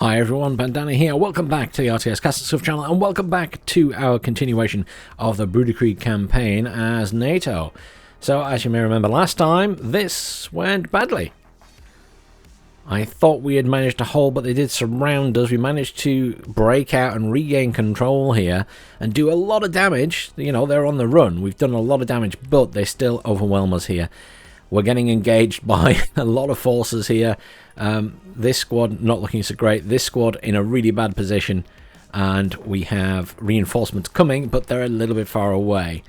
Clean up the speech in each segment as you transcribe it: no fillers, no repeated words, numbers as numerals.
Hi everyone, Bandanner here. Welcome back to the RTS Castle Stuff channel, and welcome back to our continuation of the Bruderkrieg Campaign as NATO. So, as you may remember last time, this went badly. I thought we had managed to hold, but they did surround us. We managed to break out and regain control here and do a lot of damage. You know, they're on the run. We've done a lot of damage, but they still overwhelm us here. We're getting engaged by a lot of forces here. This squad not looking so great. This squad in a really bad position. And we have reinforcements coming, but they're a little bit far away.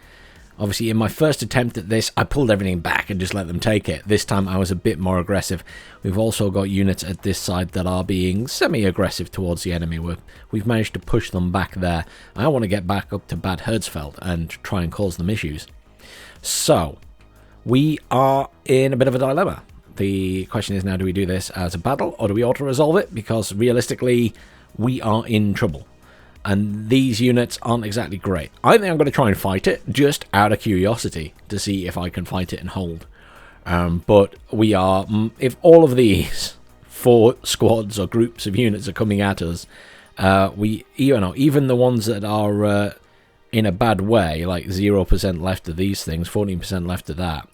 Obviously, in my first attempt at this, I pulled everything back and just let them take it. This time, I was a bit more aggressive. We've also got units at this side that are being semi-aggressive towards the enemy. We've managed to push them back there. I want to get back up to Bad Herzfeld and try and cause them issues. So, we are in a bit of a dilemma. The question is now, do we do this as a battle or do we auto-resolve it? Because realistically, we are in trouble. And these units aren't exactly great. I think I'm going to try and fight it just out of curiosity to see if I can fight it and hold. But we are, if all of these 4 squads or groups of units are coming at us, even the ones that are in a bad way, like 0% left of these things, 14% left of that,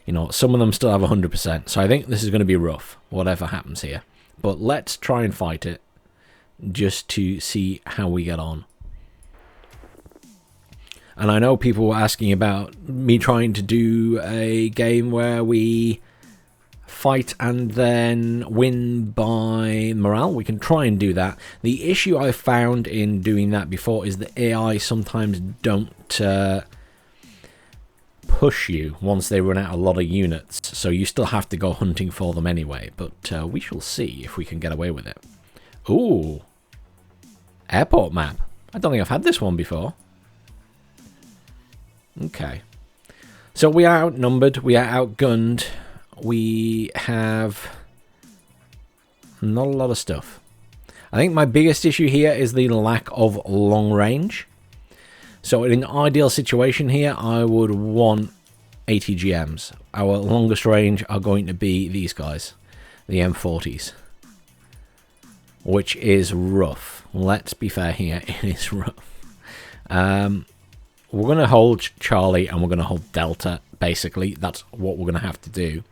you know, some of them still have 100%. So I think this is going to be rough, whatever happens here. But let's try and fight it just to see how we get on. And I know people were asking about me trying to do a game where we fight and then win by morale. We can try and do that. The issue I found in doing that before is the AI sometimes don't push you once they run out a lot of units, so you still have to go hunting for them anyway. But we shall see if we can get away with it. Ooh, airport map. I don't think I've had this one before. Okay, so we are outnumbered, we are outgunned, we have not a lot of stuff. I think my biggest issue here is the lack of long range. So in an ideal situation here, I would want ATGMs. Our longest range are going to be these guys, the M40s, which is rough. Let's be fair here, it is rough. We're going to hold Charlie and we're going to hold Delta, basically. That's what we're going to have to do.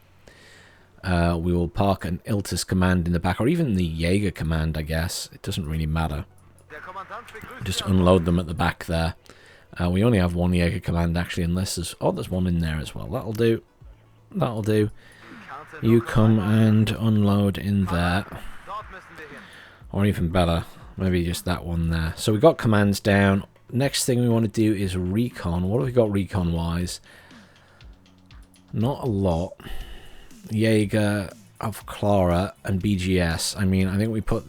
We will park an Iltis command in the back, or even the Jaeger command, I guess. It doesn't really matter. Just unload them at the back there. We only have one Jaeger command, actually, unless there's... Oh, there's one in there as well. That'll do. That'll do. You come and unload in there. Or even better, maybe just that one there. So we've got commands down. Next thing we want to do is recon. What have we got recon-wise? Not a lot. Jaeger, of Clara, and BGS. I mean, I think we put...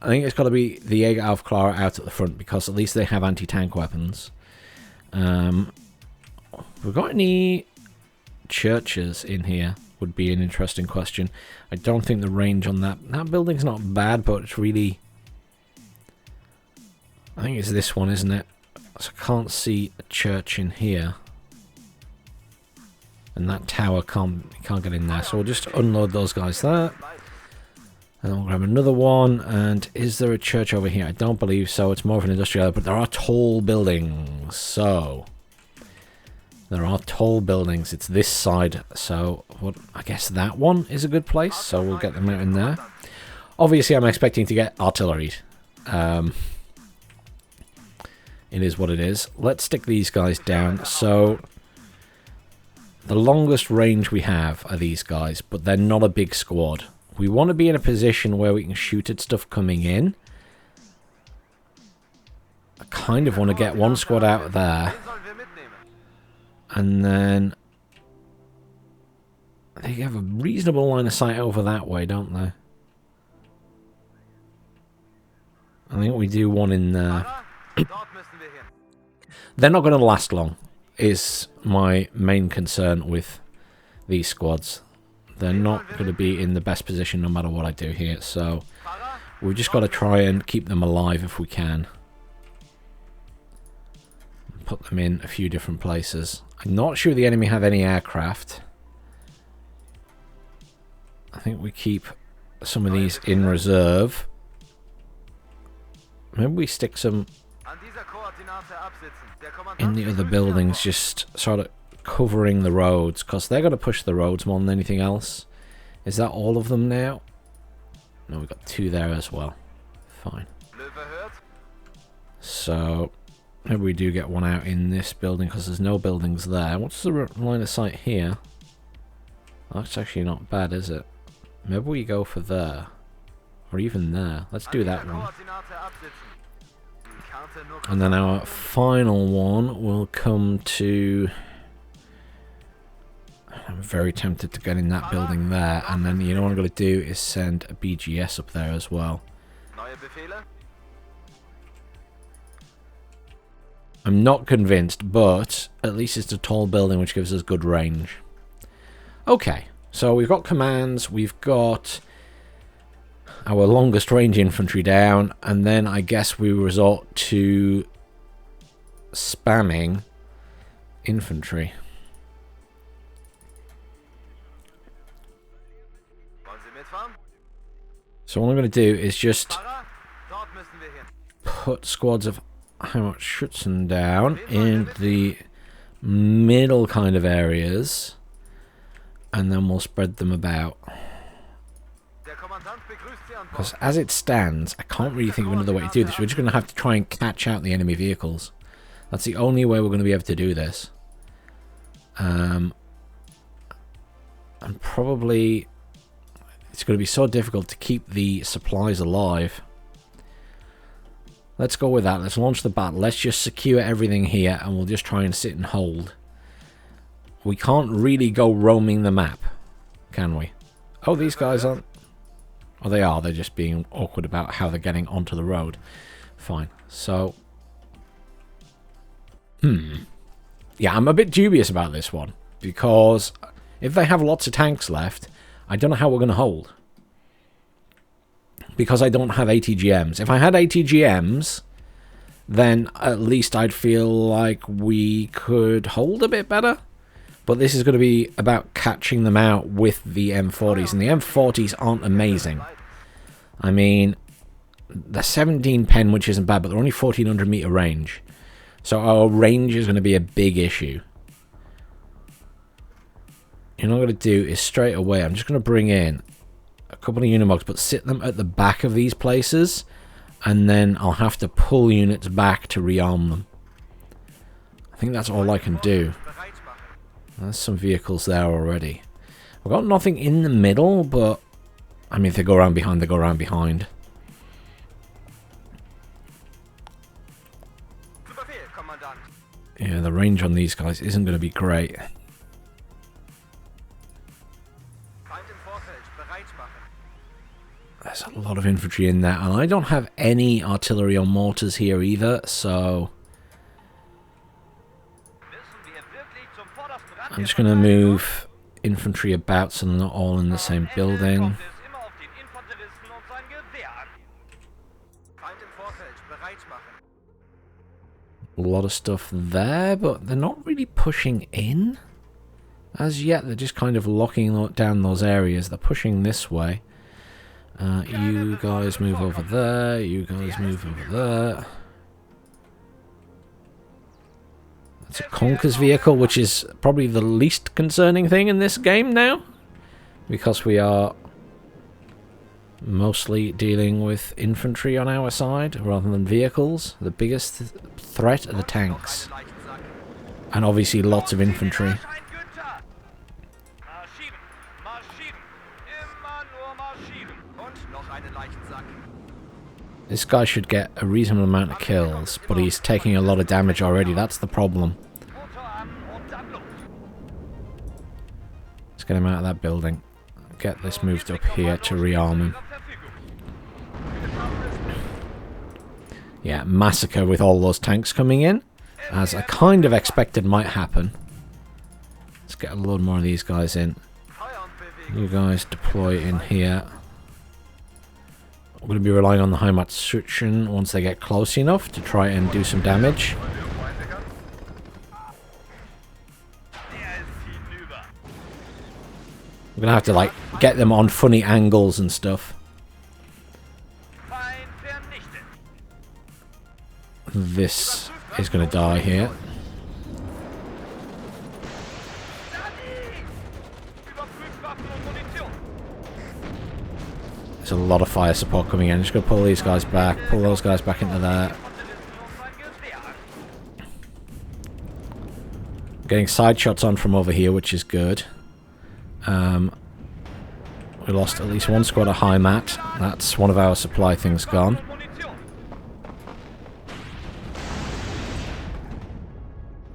I think it's got to be the Jaeger of Clara out at the front, because at least they have anti-tank weapons. We've got any churches in here? Would be an interesting question. I don't think the range on that building's not bad, but it's really... I think it's this one, isn't it? So I can't see a church in here. And that tower can't get in there. So we'll just unload those guys there. And then we'll grab another one. And is there a church over here? I don't believe so. It's more of an industrial area, but there are tall buildings. So there are tall buildings. It's this side. So what? I guess that one is a good place. So we'll get them out in there. Obviously, I'm expecting to get artilleried. It is what it is. Let's stick these guys down. So the longest range we have are these guys, but they're not a big squad. We want to be in a position where we can shoot at stuff coming in. I kind of want to get one squad out there. And then they have a reasonable line of sight over that way, don't they? I think we do one in there. They're not going to last long, is my main concern with these squads. They're not going to be in the best position no matter what I do here, so we've just got to try and keep them alive if we can. Put them in a few different places. I'm not sure the enemy have any aircraft. I think we keep some of these in reserve. Maybe we stick some in the other buildings, just sort of covering the roads, because they're going to push the roads more than anything else. Is that all of them now? No, we've got 2 there as well. Fine. So, maybe we do get one out in this building, because there's no buildings there. What's the line of sight here? That's actually not bad, is it? Maybe we go for there. Or even there. Let's do that one. And then our final one will come to... I'm very tempted to get in that building there. And then, you know what I'm going to do is send a BGS up there as well. I'm not convinced, but at least it's a tall building which gives us good range. Okay, so we've got commands, we've got our longest range infantry down, and then I guess we resort to spamming infantry. So what I'm going to do is just put squads of Heimatschützen down in the middle kind of areas, and then we'll spread them about. Because as it stands, I can't really think of another way to do this. We're just going to have to try and catch out the enemy vehicles. That's the only way we're going to be able to do this. And probably it's going to be so difficult to keep the supplies alive. Let's go with that. Let's launch the battle. Let's just secure everything here, and we'll just try and sit and hold. We can't really go roaming the map, can we? Oh, these guys aren't... Oh, they are. They're just being awkward about how they're getting onto the road. Fine. So... Yeah, I'm a bit dubious about this one. Because if they have lots of tanks left, I don't know how we're going to hold. Because I don't have ATGMs. If I had ATGMs, then at least I'd feel like we could hold a bit better. But this is going to be about catching them out with the M40s. And the M40s aren't amazing. I mean, the 17 pen, which isn't bad, but they're only 1400 meter range. So our range is going to be a big issue. You know what I'm going to do is straight away, I'm just going to bring in a couple of Unimogs, but sit them at the back of these places, and then I'll have to pull units back to rearm them. I think that's all I can do. There's some vehicles there already. We've got nothing in the middle, but I mean, if they go around behind, they go around behind. Yeah, the range on these guys isn't going to be great. There's a lot of infantry in there, and I don't have any artillery or mortars here either, so I'm just going to move infantry about so they're not all in the same building. A lot of stuff there, but they're not really pushing in as yet. They're just kind of locking down those areas. They're pushing this way. You guys move over there. You guys move over there. That's a Conker's vehicle, which is probably the least concerning thing in this game now, because we are mostly dealing with infantry on our side rather than vehicles. The biggest threat are the tanks, and obviously lots of infantry. This guy should get a reasonable amount of kills, but he's taking a lot of damage already. That's the problem. Let's get him out of that building. Get this moved up here to rearm him. Yeah, massacre with all those tanks coming in, as I kind of expected might happen. Let's get a load more of these guys in. You guys deploy in here. We're going to be relying on the Heimatschützen once they get close enough to try and do some damage. I'm gonna have to like get them on funny angles and stuff. This is gonna die here. There's a lot of fire support coming in. I'm just gonna pull these guys back, pull those guys back into there. Getting side shots on from over here, which is good. We lost at least one squad of high mat. That's one of our supply things gone.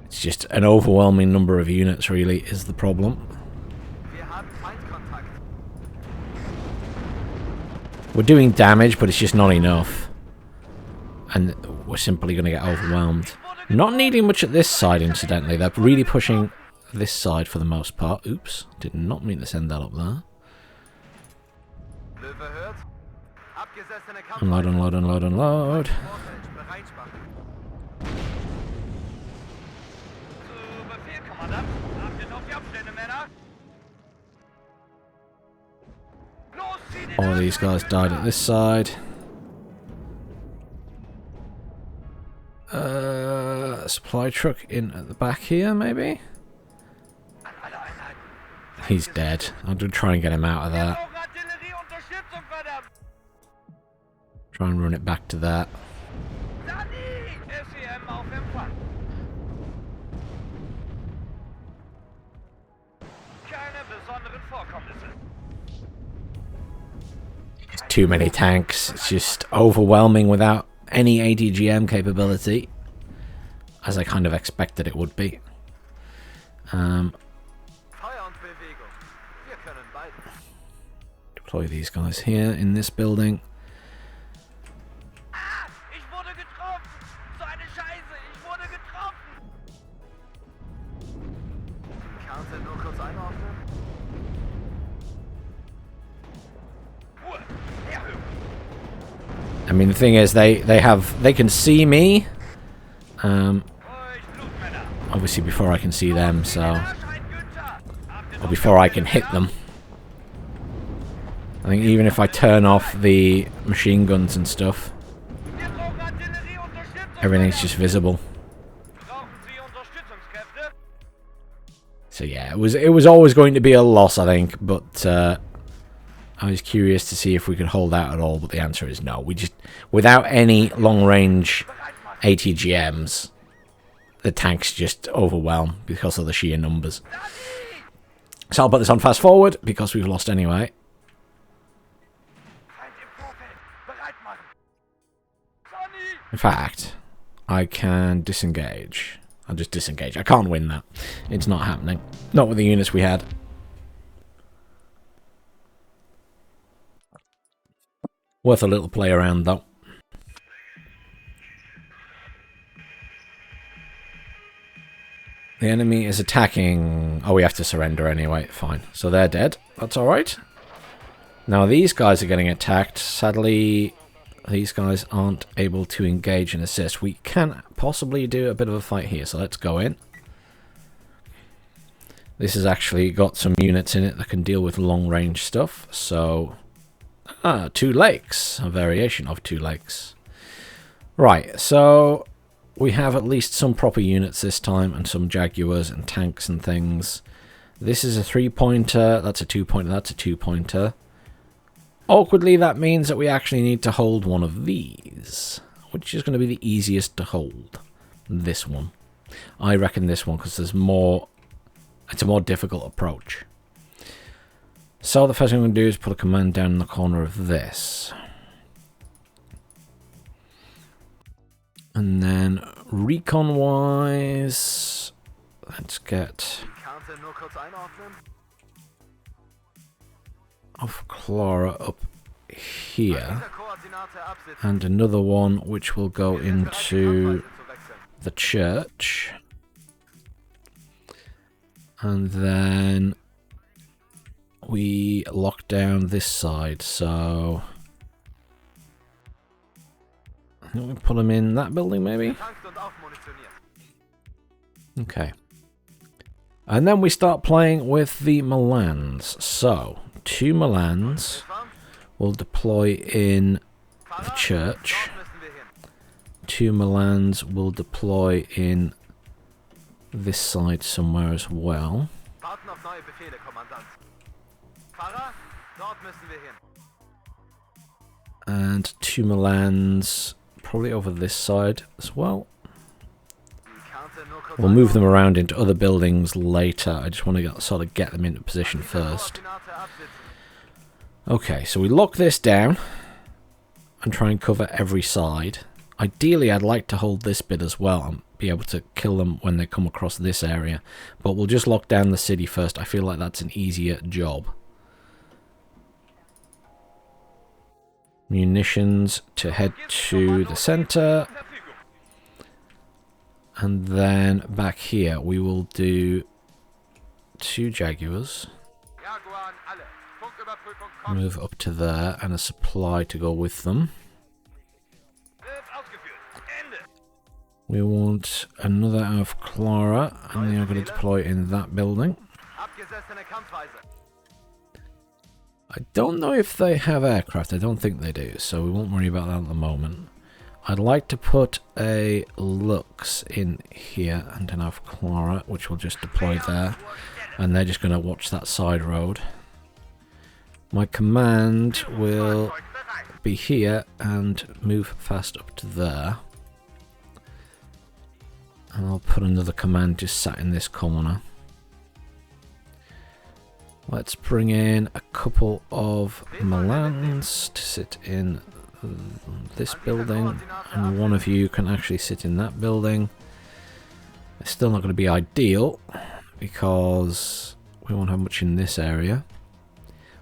It's just an overwhelming number of units, really, is the problem. We're doing damage, but it's just not enough. And we're simply going to get overwhelmed. Not needing much at this side, incidentally. They're really pushing this side for the most part. Oops, did not mean to send that up there. Unload, unload, unload, unload. All of these guys died at this side. Supply truck in at the back here, maybe? He's dead. I'm going to try and get him out of that. Try and run it back to that. Too many tanks. It's just overwhelming without any ATGM capability, as I kind of expected it would be. Deploy these guys here in this building. I mean, the thing is, they can see me, obviously before I can see them, so, or before I can hit them. I think even if I turn off the machine guns and stuff, everything's just visible. So yeah, it was always going to be a loss, I think, but I was curious to see if we could hold out at all, but the answer is no. We just, without any long-range ATGMs, the tanks just overwhelm because of the sheer numbers. So I'll put this on fast forward because we've lost anyway. In fact, I can disengage. I'll just disengage. I can't win that. It's not happening. Not with the units we had. Worth a little play around, though. The enemy is attacking. Oh, we have to surrender anyway. Fine. So they're dead. That's alright. Now these guys are getting attacked. Sadly, these guys aren't able to engage and assist. We can possibly do a bit of a fight here, so let's go in. This has actually got some units in it that can deal with long-range stuff, so... two lakes. A variation of two lakes. Right, so... we have at least some proper units this time, and some Jaguars and tanks and things. This is a 3-pointer, that's a 2-pointer, that's a 2-pointer. Awkwardly, that means that we actually need to hold one of these, which is going to be the easiest to hold. This one. I reckon this one, because there's more... it's a more difficult approach. So the first thing I'm going to do is put a command down in the corner of this. And then recon-wise, let's get off Clara up here, and another one which will go into the church, and then we lock down this side, so I think we put them in that building maybe. Okay. And then we start playing with the Milans. So, 2 Milans will deploy in the church. 2 Milans will deploy in this side somewhere as well. And 2 Milans probably over this side as well. We'll move them around into other buildings later. I just want to sort of get them into position first. Okay, so we lock this down and try and cover every side. Ideally, I'd like to hold this bit as well and be able to kill them when they come across this area. But we'll just lock down the city first. I feel like that's an easier job. Munitions to head to the center. And then back here we will do 2 Jaguars. Move up to there and a supply to go with them. We want another out of Clara, and they are going to deploy in that building. I don't know if they have aircraft. I don't think they do, so we won't worry about that at the moment. I'd like to put a Lux in here and an Av Clara, which will just deploy there. And they're just going to watch that side road. My command will be here and move fast up to there. And I'll put another command just sat in this corner. Let's bring in a couple of Milans to sit in this building, and one of you can actually sit in that building. It's still not going to be ideal because we won't have much in this area.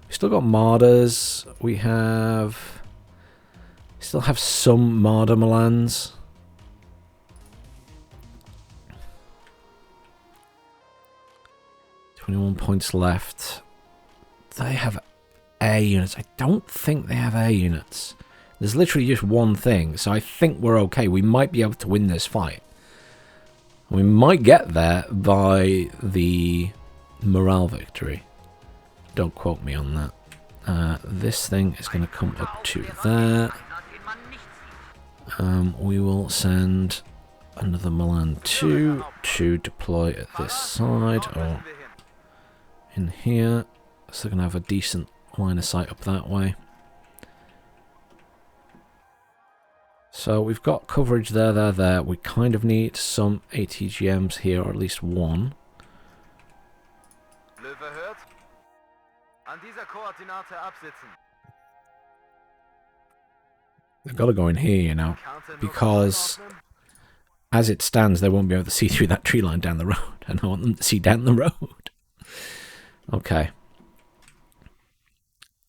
We still got Martyrs. We still have some Martyr Milans. .21 points left. They have air units. I don't think they have air units. There's literally just one thing, so I think we're okay. We might be able to win this fight. We might get there by the morale victory. Don't quote me on that. This thing is going to come up to there. We will send another Milan 2 to deploy at this side, or in here. So they're going to have a decent line of sight up that way. So we've got coverage there. We kind of need some ATGMs here, or at least one. They've got to go in here, you know, because as it stands, they won't be able to see through that tree line down the road, and I want them to see down the road. Okay.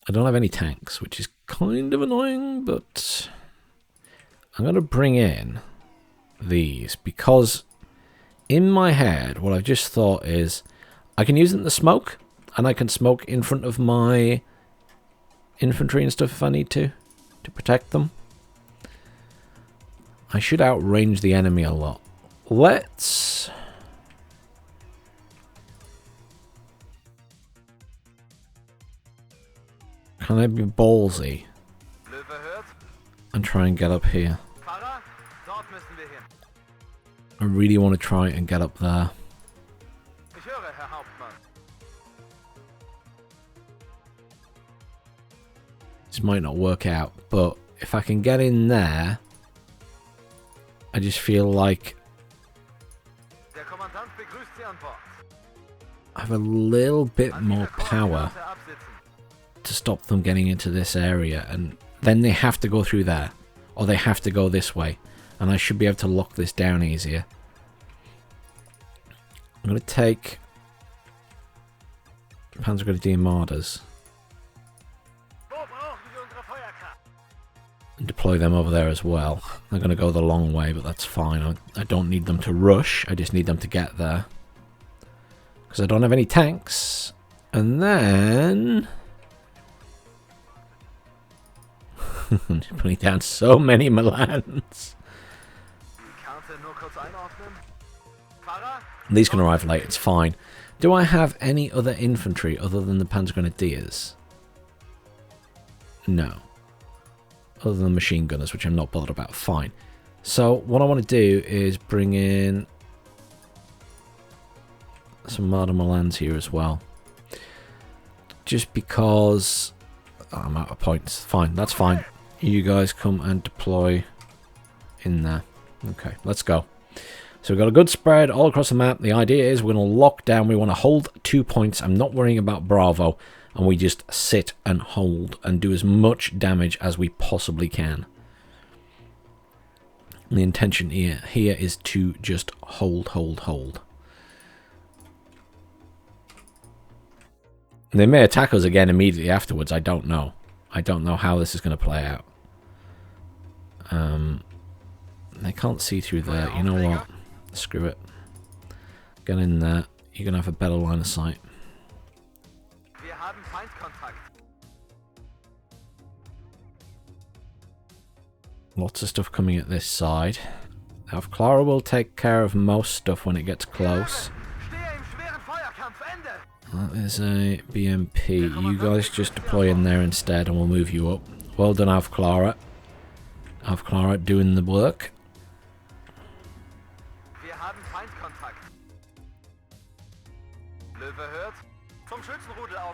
I don't have any tanks, which is kind of annoying, but I'm going to bring in these because in my head, what I've just thought is I can use them to smoke, and I can smoke in front of my infantry and stuff if I need to protect them. I should outrange the enemy a lot. Let's... Can I be ballsy and try and get up here? I really want to try and get up there. This might not work out, but if I can get in there, I just feel like I have a little bit more power to stop them getting into this area, and then they have to go through there, or they have to go this way, and I should be able to lock this down easier. I'm going to take Panzergrenadier Martyrs and deploy them over there as well. They're going to go the long way, but that's fine. I don't need them to rush, I just need them to get there. Because I don't have any tanks. And then... putting down so many Milans. These can arrive late, it's fine. Do I have any other infantry other than the Panzergrenadiers? No. Other than machine gunners, which I'm not bothered about. Fine. So what I want to do is bring in some Marder Milans here as well. Just because I'm out of points. Fine, that's fine. You guys come and deploy in there. Okay, let's go. So we've got a good spread all across the map. The idea is we're going to lock down. We want to hold 2 points. I'm not worrying about Bravo. And we just sit and hold and do as much damage as we possibly can. And the intention here is to just hold. And they may attack us again immediately afterwards. I don't know. I don't know how this is going to play out. They can't see through there. You know what? Screw it. Get in there. You're going to have a better line of sight. Lots of stuff coming at this side. Now, Clara will take care of most stuff when it gets close. That is a BMP. You guys just deploy in there instead and we'll move you up. Well done, Clara. Clara doing the work.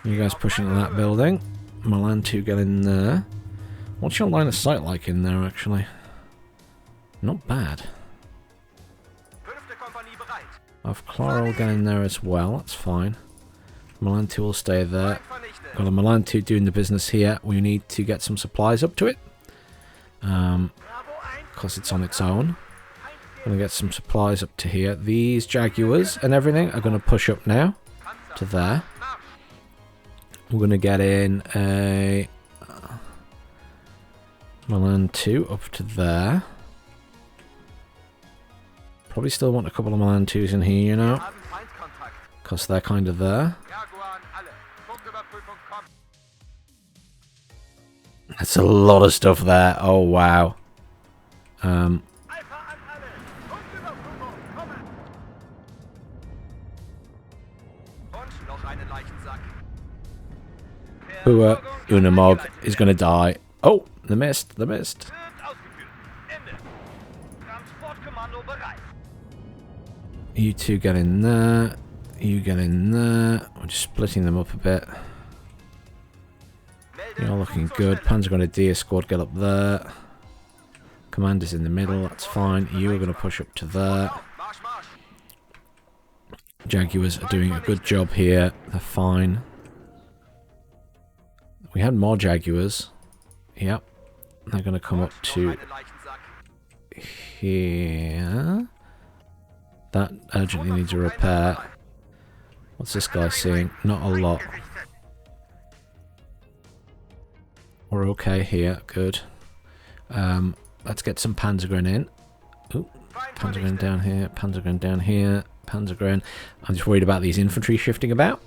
You guys push into that building. Milan 2 get in there. What's your line of sight like in there, actually? Not bad. Clara will get in there as well. That's fine. Milan 2 will stay there. Got a Milan 2 doing the business here. We need to get some supplies up to it. Because it's on its own. Gonna get some supplies up to here. These Jaguars and everything are gonna push up now to there. We're gonna get in a Milan 2 up to there. Probably still want a couple of Milan 2s in here, you know. Because they're kind of there. That's a lot of stuff there. Oh, wow. Unamog is going to die. Oh, the mist. You two get in there. You get in there. I'm just splitting them up a bit. You're looking good. Panzergrenadier squad get up there. Commander's in the middle. That's fine. You are going to push up to there. Jaguars are doing a good job here. They're fine. We had more Jaguars. Yep. They're going to come up to here. That urgently needs a repair. What's this guy seeing? Not a lot. We're okay here. Good. Let's get some Panzergren in. Ooh, Panzergren down here. Panzergren down here. Panzergren. I'm just worried about these infantry shifting about.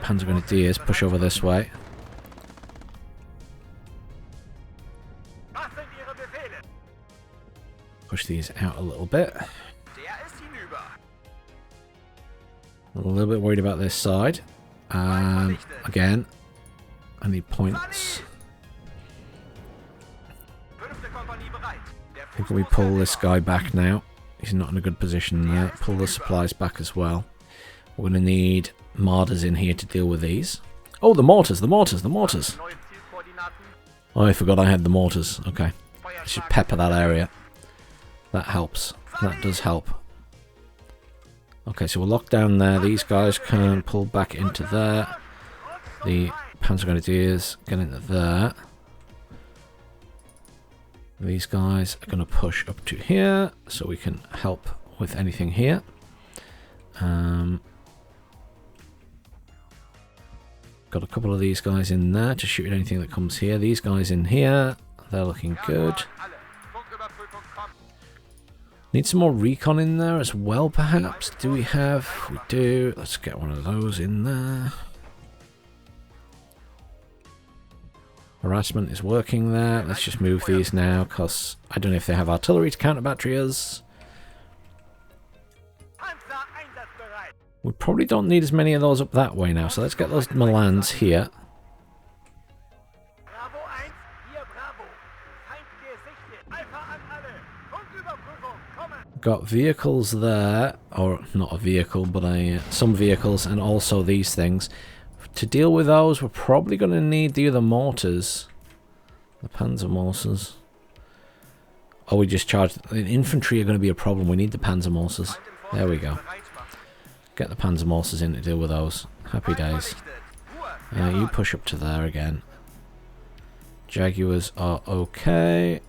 Panzergrenadiers push over this way. Push these out a little bit. A little bit worried about this side. Again, I need points. I think we pull this guy back now. He's not in a good position there. Pull the supplies back as well. We're going to need Marders in here to deal with these. Oh, the mortars. Oh, I forgot I had the mortars. Okay. I should pepper that area. That helps. That does help. Okay, so we're locked down there. These guys can pull back into there. The Panzergrenadiers get into there. These guys are going to push up to here so we can help with anything here. Got a couple of these guys in there to shoot at anything that comes here. These guys in here, they're looking good. Need some more recon in there as well, perhaps. Do we have? We do. Let's get one of those in there. Harassment is working there. Let's just move these now, because I don't know if they have artillery to counter battery us. We probably don't need as many of those up that way now, so let's get those Milans here. Got vehicles there, or not a vehicle, but some vehicles, and also these things. To deal with those, we're probably going to need the other mortars. The Panzer mortars. Oh, we just charged. The infantry are going to be a problem. We need the Panzer mortars. There we go. Get the Panzer mortars in to deal with those. Happy days. You push up to there again. Jaguars are okay.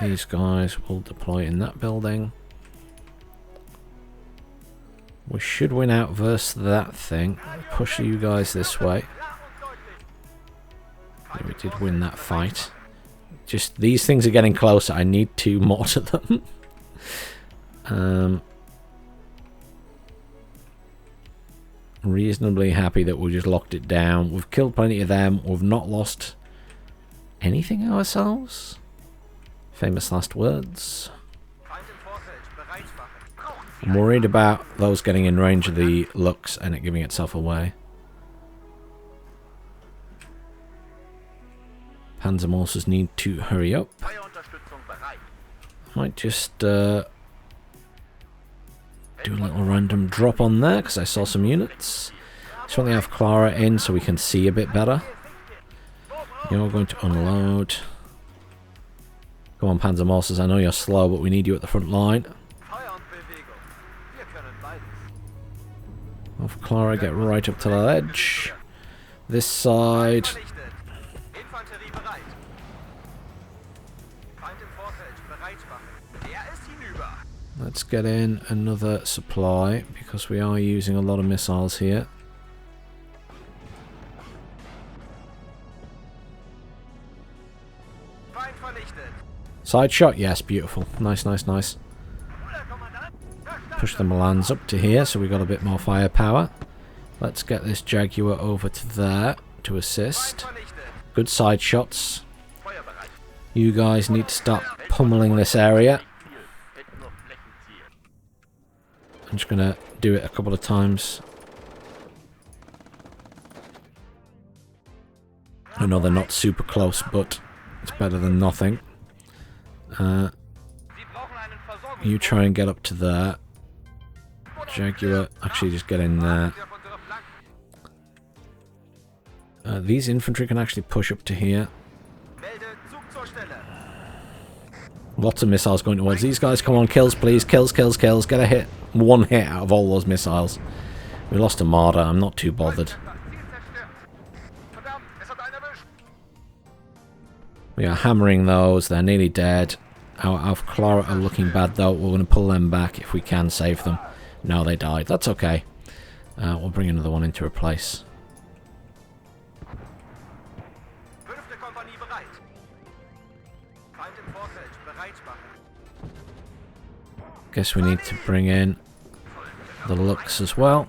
These guys will deploy in that building. We should win out versus that thing. Push you guys this way. Yeah, we did win that fight. Just these things are getting closer. I need to mortar them. Reasonably happy that we just locked it down. We've killed plenty of them. We've not lost anything ourselves. Famous last words. I'm worried about those getting in range of the Lux and it giving itself away. Panzer mortars need to hurry up. Might just do a little random drop on there because I saw some units. Just want to have Clara in so we can see a bit better. You're going to unload. Come on, Panzer mortars, I know you're slow, but we need you at the front line. Have Clara get right up to the ledge. This side. Let's get in another supply because we are using a lot of missiles here. Side shot, yes, beautiful. Nice, nice, nice. Push the Milans up to here so we got a bit more firepower. Let's get this Jaguar over to there to assist. Good side shots. You guys need to start pummeling this area. I'm just going to do it a couple of times. I know they're not super close, but it's better than nothing. You try and get up to there. Jaguar, actually just get in there. These infantry can actually push up to here. Lots of missiles going towards these guys. Come on, kills please. Kills, kills, kills. Get a hit. One hit out of all those missiles. We lost a martyr. I'm not too bothered. We are hammering those. They're nearly dead. Our Alpha Clara are looking bad though. We're going to pull them back if we can save them. No, they died. That's okay. We'll bring another one in to replace. Guess we need to bring in the Lux as well.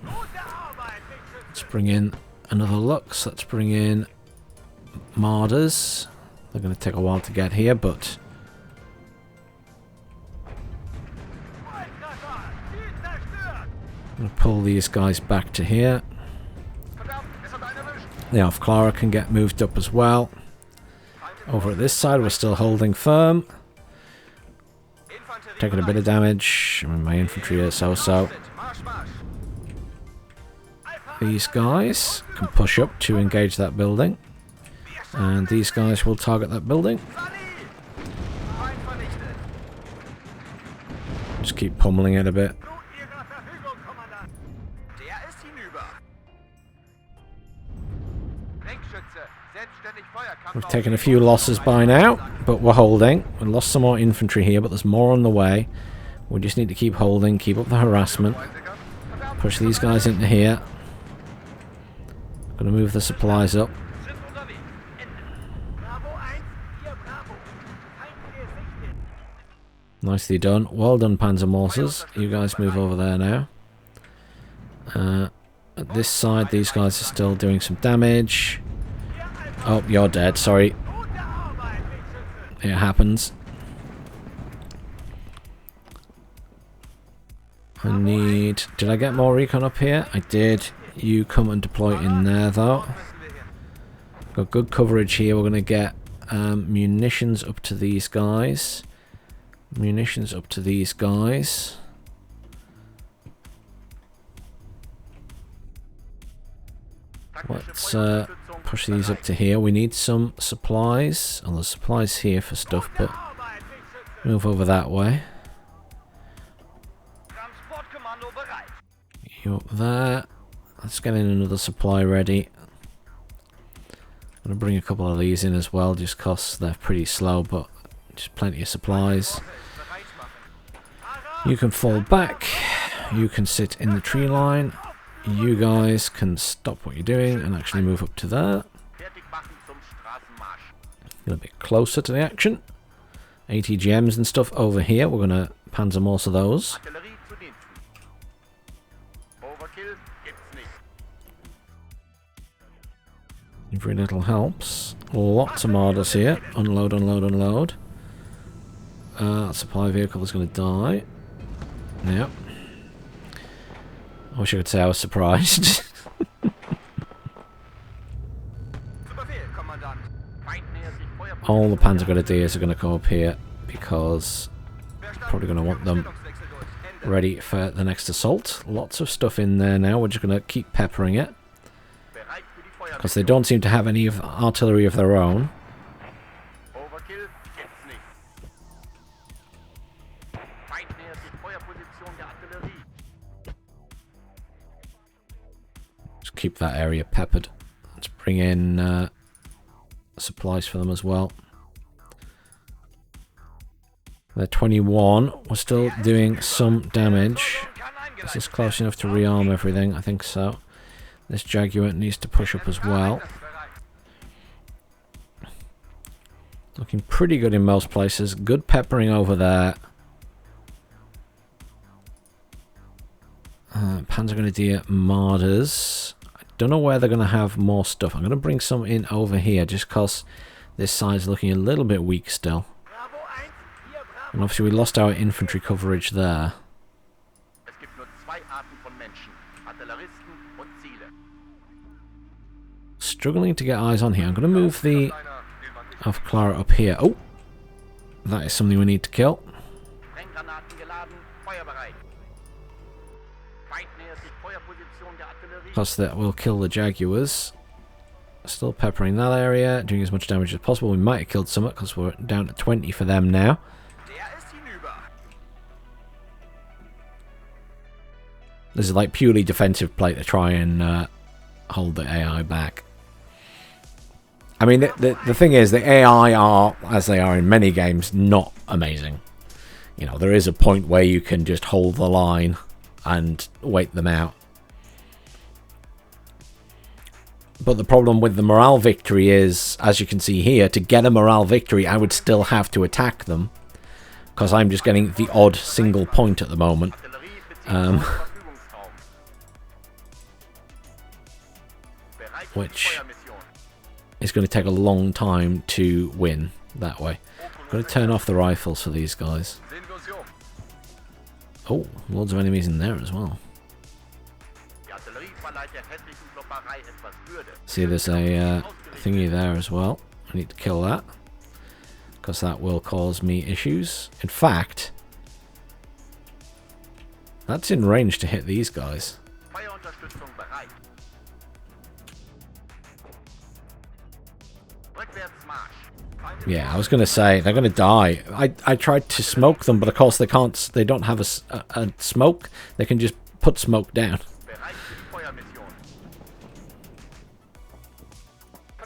Let's bring in another Lux. Let's bring in Martyrs. They're going to take a while to get here, but I'm going to pull these guys back to here. The Alpha Clara can get moved up as well. Over at this side, we're still holding firm. Taking a bit of damage. I mean, my infantry is so-so. These guys can push up to engage that building. And these guys will target that building. Just keep pummeling it a bit. We've taken a few losses by now, but we're holding. We lost some more infantry here, but there's more on the way. We just need to keep holding, keep up the harassment. Push these guys into here. Gonna move the supplies up. Nicely done. Well done, Panzer mortars. You guys move over there now. At this side, these guys are still doing some damage. Oh, you're dead. Sorry. It happens. I need... Did I get more recon up here? I did. You come and deploy in there, though. Got good coverage here. We're going to get munitions up to these guys. Munitions up to these guys. Let's push these up to here. We need some supplies. Oh, there's supplies here for stuff, but move over that way. You up there. Let's get in another supply ready. I'm going to bring a couple of these in as well, just because they're pretty slow, but just plenty of supplies. You can fall back. You can sit in the tree line. You guys can stop what you're doing and actually move up to there. Get a bit closer to the action. ATGMs and stuff over here. We're going to panzer most of those. Every little helps. Lots of marders here. Unload, unload, unload. Supply vehicle is going to die. Yep. I wish I could say I was surprised. All the Panzer Grenadiers are going to go up here because probably going to want them ready for the next assault. Lots of stuff in there now. We're just going to keep peppering it because they don't seem to have any artillery of their own. Just keep that area peppered. Let's bring in supplies for them as well. They're 21. We're still doing some damage. Is this close enough to rearm everything? I think so. This Jaguar needs to push up as well. Looking pretty good in most places. Good peppering over there. Panzer Grenadier Marders. I don't know where they're going to have more stuff. I'm going to bring some in over here just because this side's looking a little bit weak still. And obviously we lost our infantry coverage there. Struggling to get eyes on here. I'm going to move the Alpha Clara up here. Oh! That is something we need to kill. Plus that will kill the Jaguars. Still peppering that area, doing as much damage as possible. We might have killed some because we're down to 20 for them now. This is like purely defensive play to try and hold the AI back. I mean, the thing is, the AI are, as they are in many games, not amazing. You know, there is a point where you can just hold the line and wait them out. But the problem with the morale victory is, as you can see here, to get a morale victory, I would still have to attack them. Because I'm just getting the odd single point at the moment. Which is going to take a long time to win that way. I'm going to turn off the rifles for these guys. Oh, loads of enemies in there as well. See, there's a thingy there as well. I need to kill that because that will cause me issues. In fact, that's in range to hit these guys. Yeah, I was going to say they're going to die. I tried to smoke them, but of course they can't. They don't have a smoke. They can just put smoke down.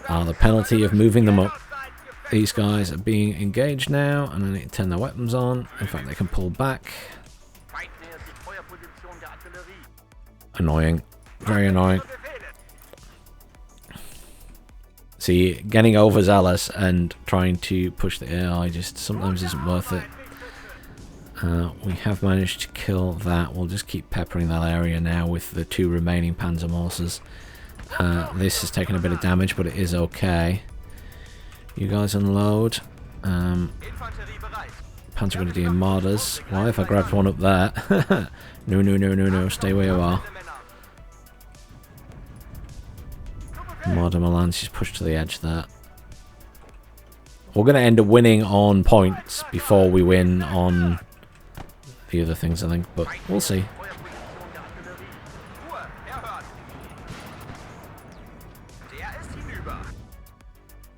The penalty of moving them up. These guys are being engaged now, and I need to turn their weapons on. In fact, they can pull back. Annoying. Very annoying. See, getting overzealous and trying to push the AI just sometimes isn't worth it. We have managed to kill that. We'll just keep peppering that area now with the 2 remaining Panzer Morsers. This has taken a bit of damage, but it is okay. You guys unload. Panzergrenadier Martyrs. Why if I grabbed one up there? No, no, no, no, no. Stay where you are. Martyr Milan, she's pushed to the edge there. We're going to end up winning on points before we win on the other things, I think. But we'll see.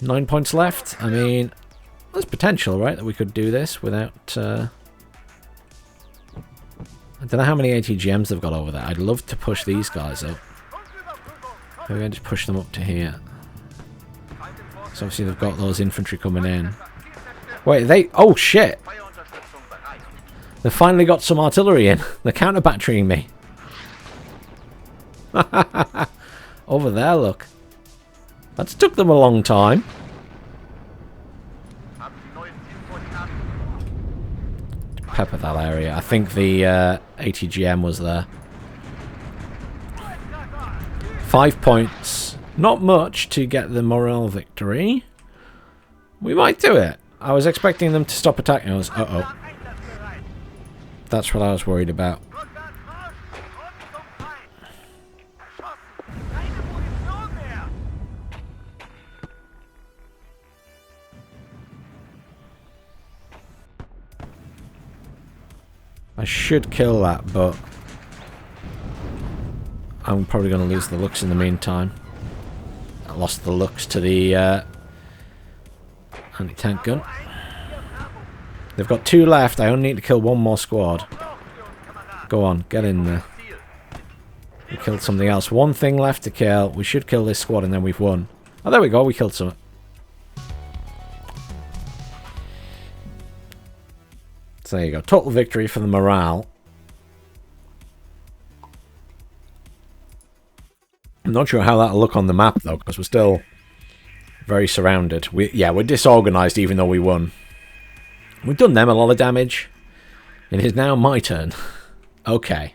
Nine points left. I mean, there's potential, right, that we could do this without... I don't know how many ATGMs they've got over there. I'd love to push these guys up. Maybe I just push them up to here. So obviously they've got those infantry coming in. Wait, they... Oh, shit! They've finally got some artillery in. They're counter-batterying me. Over there, look. That's took them a long time. Pepper that area. I think the ATGM was there. 5 points. Not much to get the morale victory. We might do it. I was expecting them to stop attacking us. Uh-oh. That's what I was worried about. I should kill that, but I'm probably going to lose the looks in the meantime. I lost the looks to the anti-tank gun. They've got 2 left. I only need to kill 1 more squad. Go on, get in there. We killed something else. 1 thing left to kill. We should kill this squad and then we've won. Oh, there we go. We killed some. So there you go. Total victory for the morale. I'm not sure how that'll look on the map, though, because we're still very surrounded. We're disorganized even though we won. We've done them a lot of damage. It is now my turn. Okay.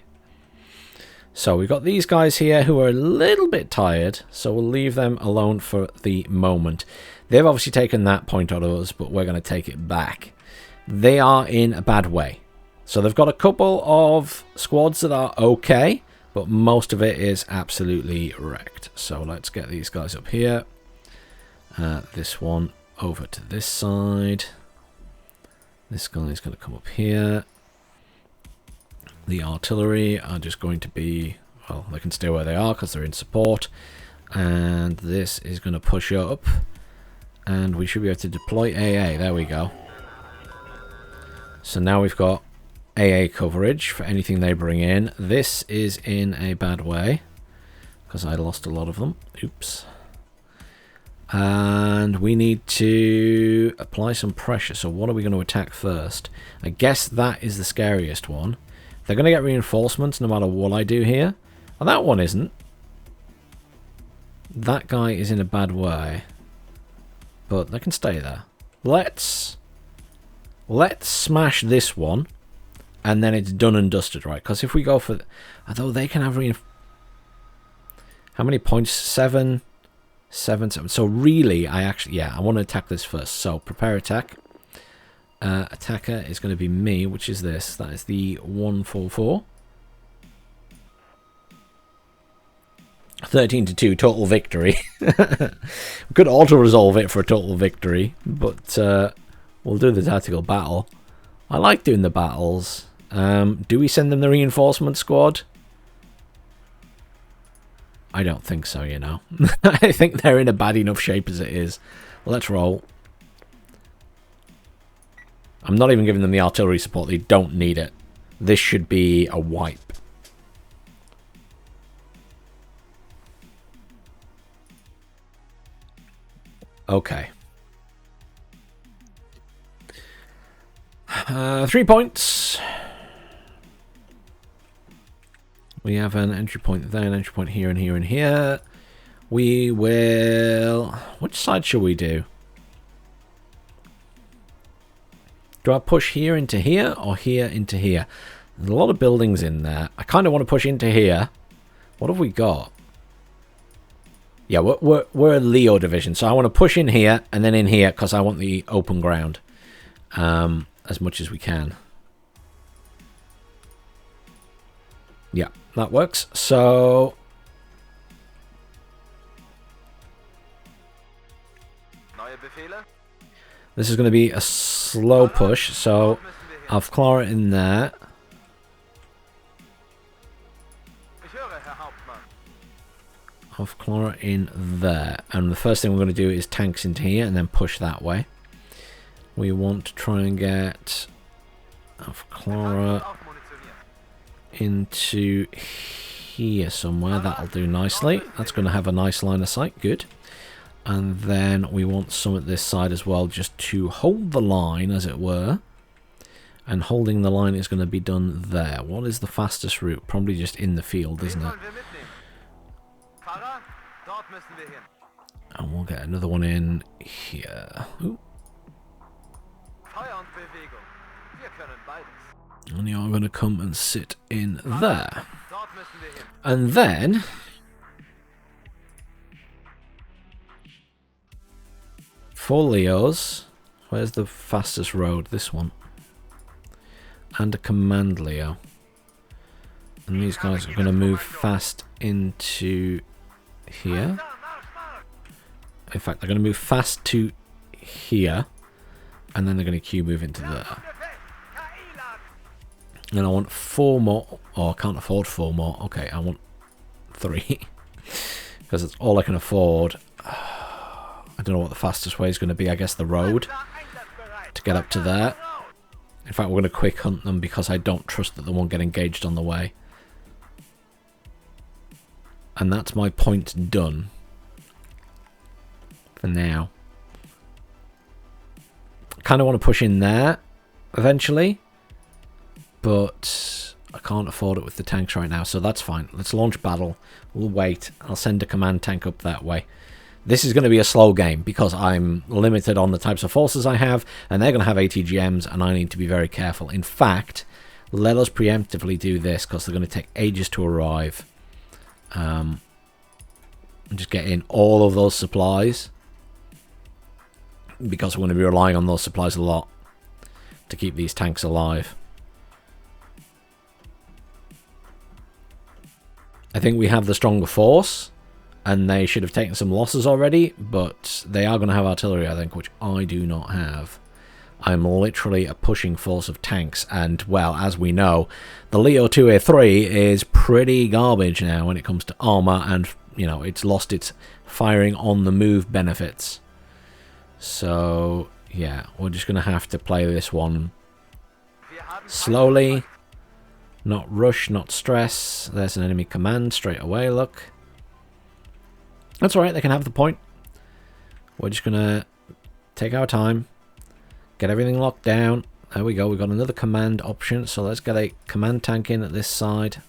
So we've got these guys here who are a little bit tired, so we'll leave them alone for the moment. They've obviously taken that point out of us, but we're going to take it back. They are in a bad way. So they've got a couple of squads that are okay, but most of it is absolutely wrecked. So let's get these guys up here. This one over to this side. This guy's going to come up here. The artillery are just going to be... Well, they can stay where they are because they're in support. And this is going to push up. And we should be able to deploy AA. There we go. So now we've got AA coverage for anything they bring in. This is in a bad way because I lost a lot of them. Oops. And we need to apply some pressure. So what are we going to attack first? I guess that is the scariest one. They're going to get reinforcements no matter what I do here. Oh, that one isn't. That guy is in a bad way. But they can stay there. Let's smash this one, and then it's done and dusted, right? Because if we go for... Although they can have... How many points? 7. So really, I want to attack this first. So prepare attack. Attacker is going to be me, which is this. That is the 144. 13-2, total victory. We could auto-resolve it for a total victory, but... we'll do the tactical battle. I like doing the battles. Do we send them the reinforcement squad? I don't think so, you know. I think they're in a bad enough shape as it is. Let's roll. I'm not even giving them the artillery support. They don't need it. This should be a wipe. Okay. 3 points. We have an entry point there, an entry point here and here and here. We will... Which side shall we do? Do I push here into here or here into here? There's a lot of buildings in there. I kind of want to push into here. What have we got? Yeah, we're a Leo division, so I want to push in here and then in here because I want the open ground as much as we can. Yeah, that works. So this is going to be a slow push, so I'll claw it in there. I'll claw it in there. And the first thing we're going to do is tanks into here and then push that way. We want to try and get Clara into here somewhere. That'll do nicely. That's going to have a nice line of sight. Good. And then we want some at this side as well, just to hold the line, as it were. And holding the line is going to be done there. What is the fastest route? Probably just in the field, isn't it? And we'll get another one in here. Ooh. And you're going to come and sit in there. And then for Leos, where's the fastest road? This one. And a command Leo. And these guys are going to move fast into here. In fact, they're going to move fast to here. And then they're going to Q move into there. And I want 4 more. Oh, I can't afford 4 more. Okay, I want 3. Because it's all I can afford. I don't know what the fastest way is going to be. I guess the road to get up to there. In fact, we're going to quick hunt them because I don't trust that they won't get engaged on the way. And that's my point done. For now. I kind of want to push in there eventually. But I can't afford it with the tanks right now, so that's fine. Let's launch battle. We'll wait. I'll send a command tank up that way. This is going to be a slow game because I'm limited on the types of forces I have, and they're going to have ATGMs, and I need to be very careful. In fact, let us preemptively do this because they're going to take ages to arrive. And just get in all of those supplies because we're going to be relying on those supplies a lot to keep these tanks alive. I think we have the stronger force, and they should have taken some losses already, but they are going to have artillery, I think, which I do not have. I'm literally a pushing force of tanks, and, well, as we know, the Leo 2A3 is pretty garbage now when it comes to armor, and, you know, it's lost its firing on the move benefits. So, yeah, we're just going to have to play this one slowly. Not rush, not stress. There's an enemy command straight away, look. That's alright, they can have the point. We're just going to take our time. Get everything locked down. There we go, we've got another command option. So let's get a command tank in at this side.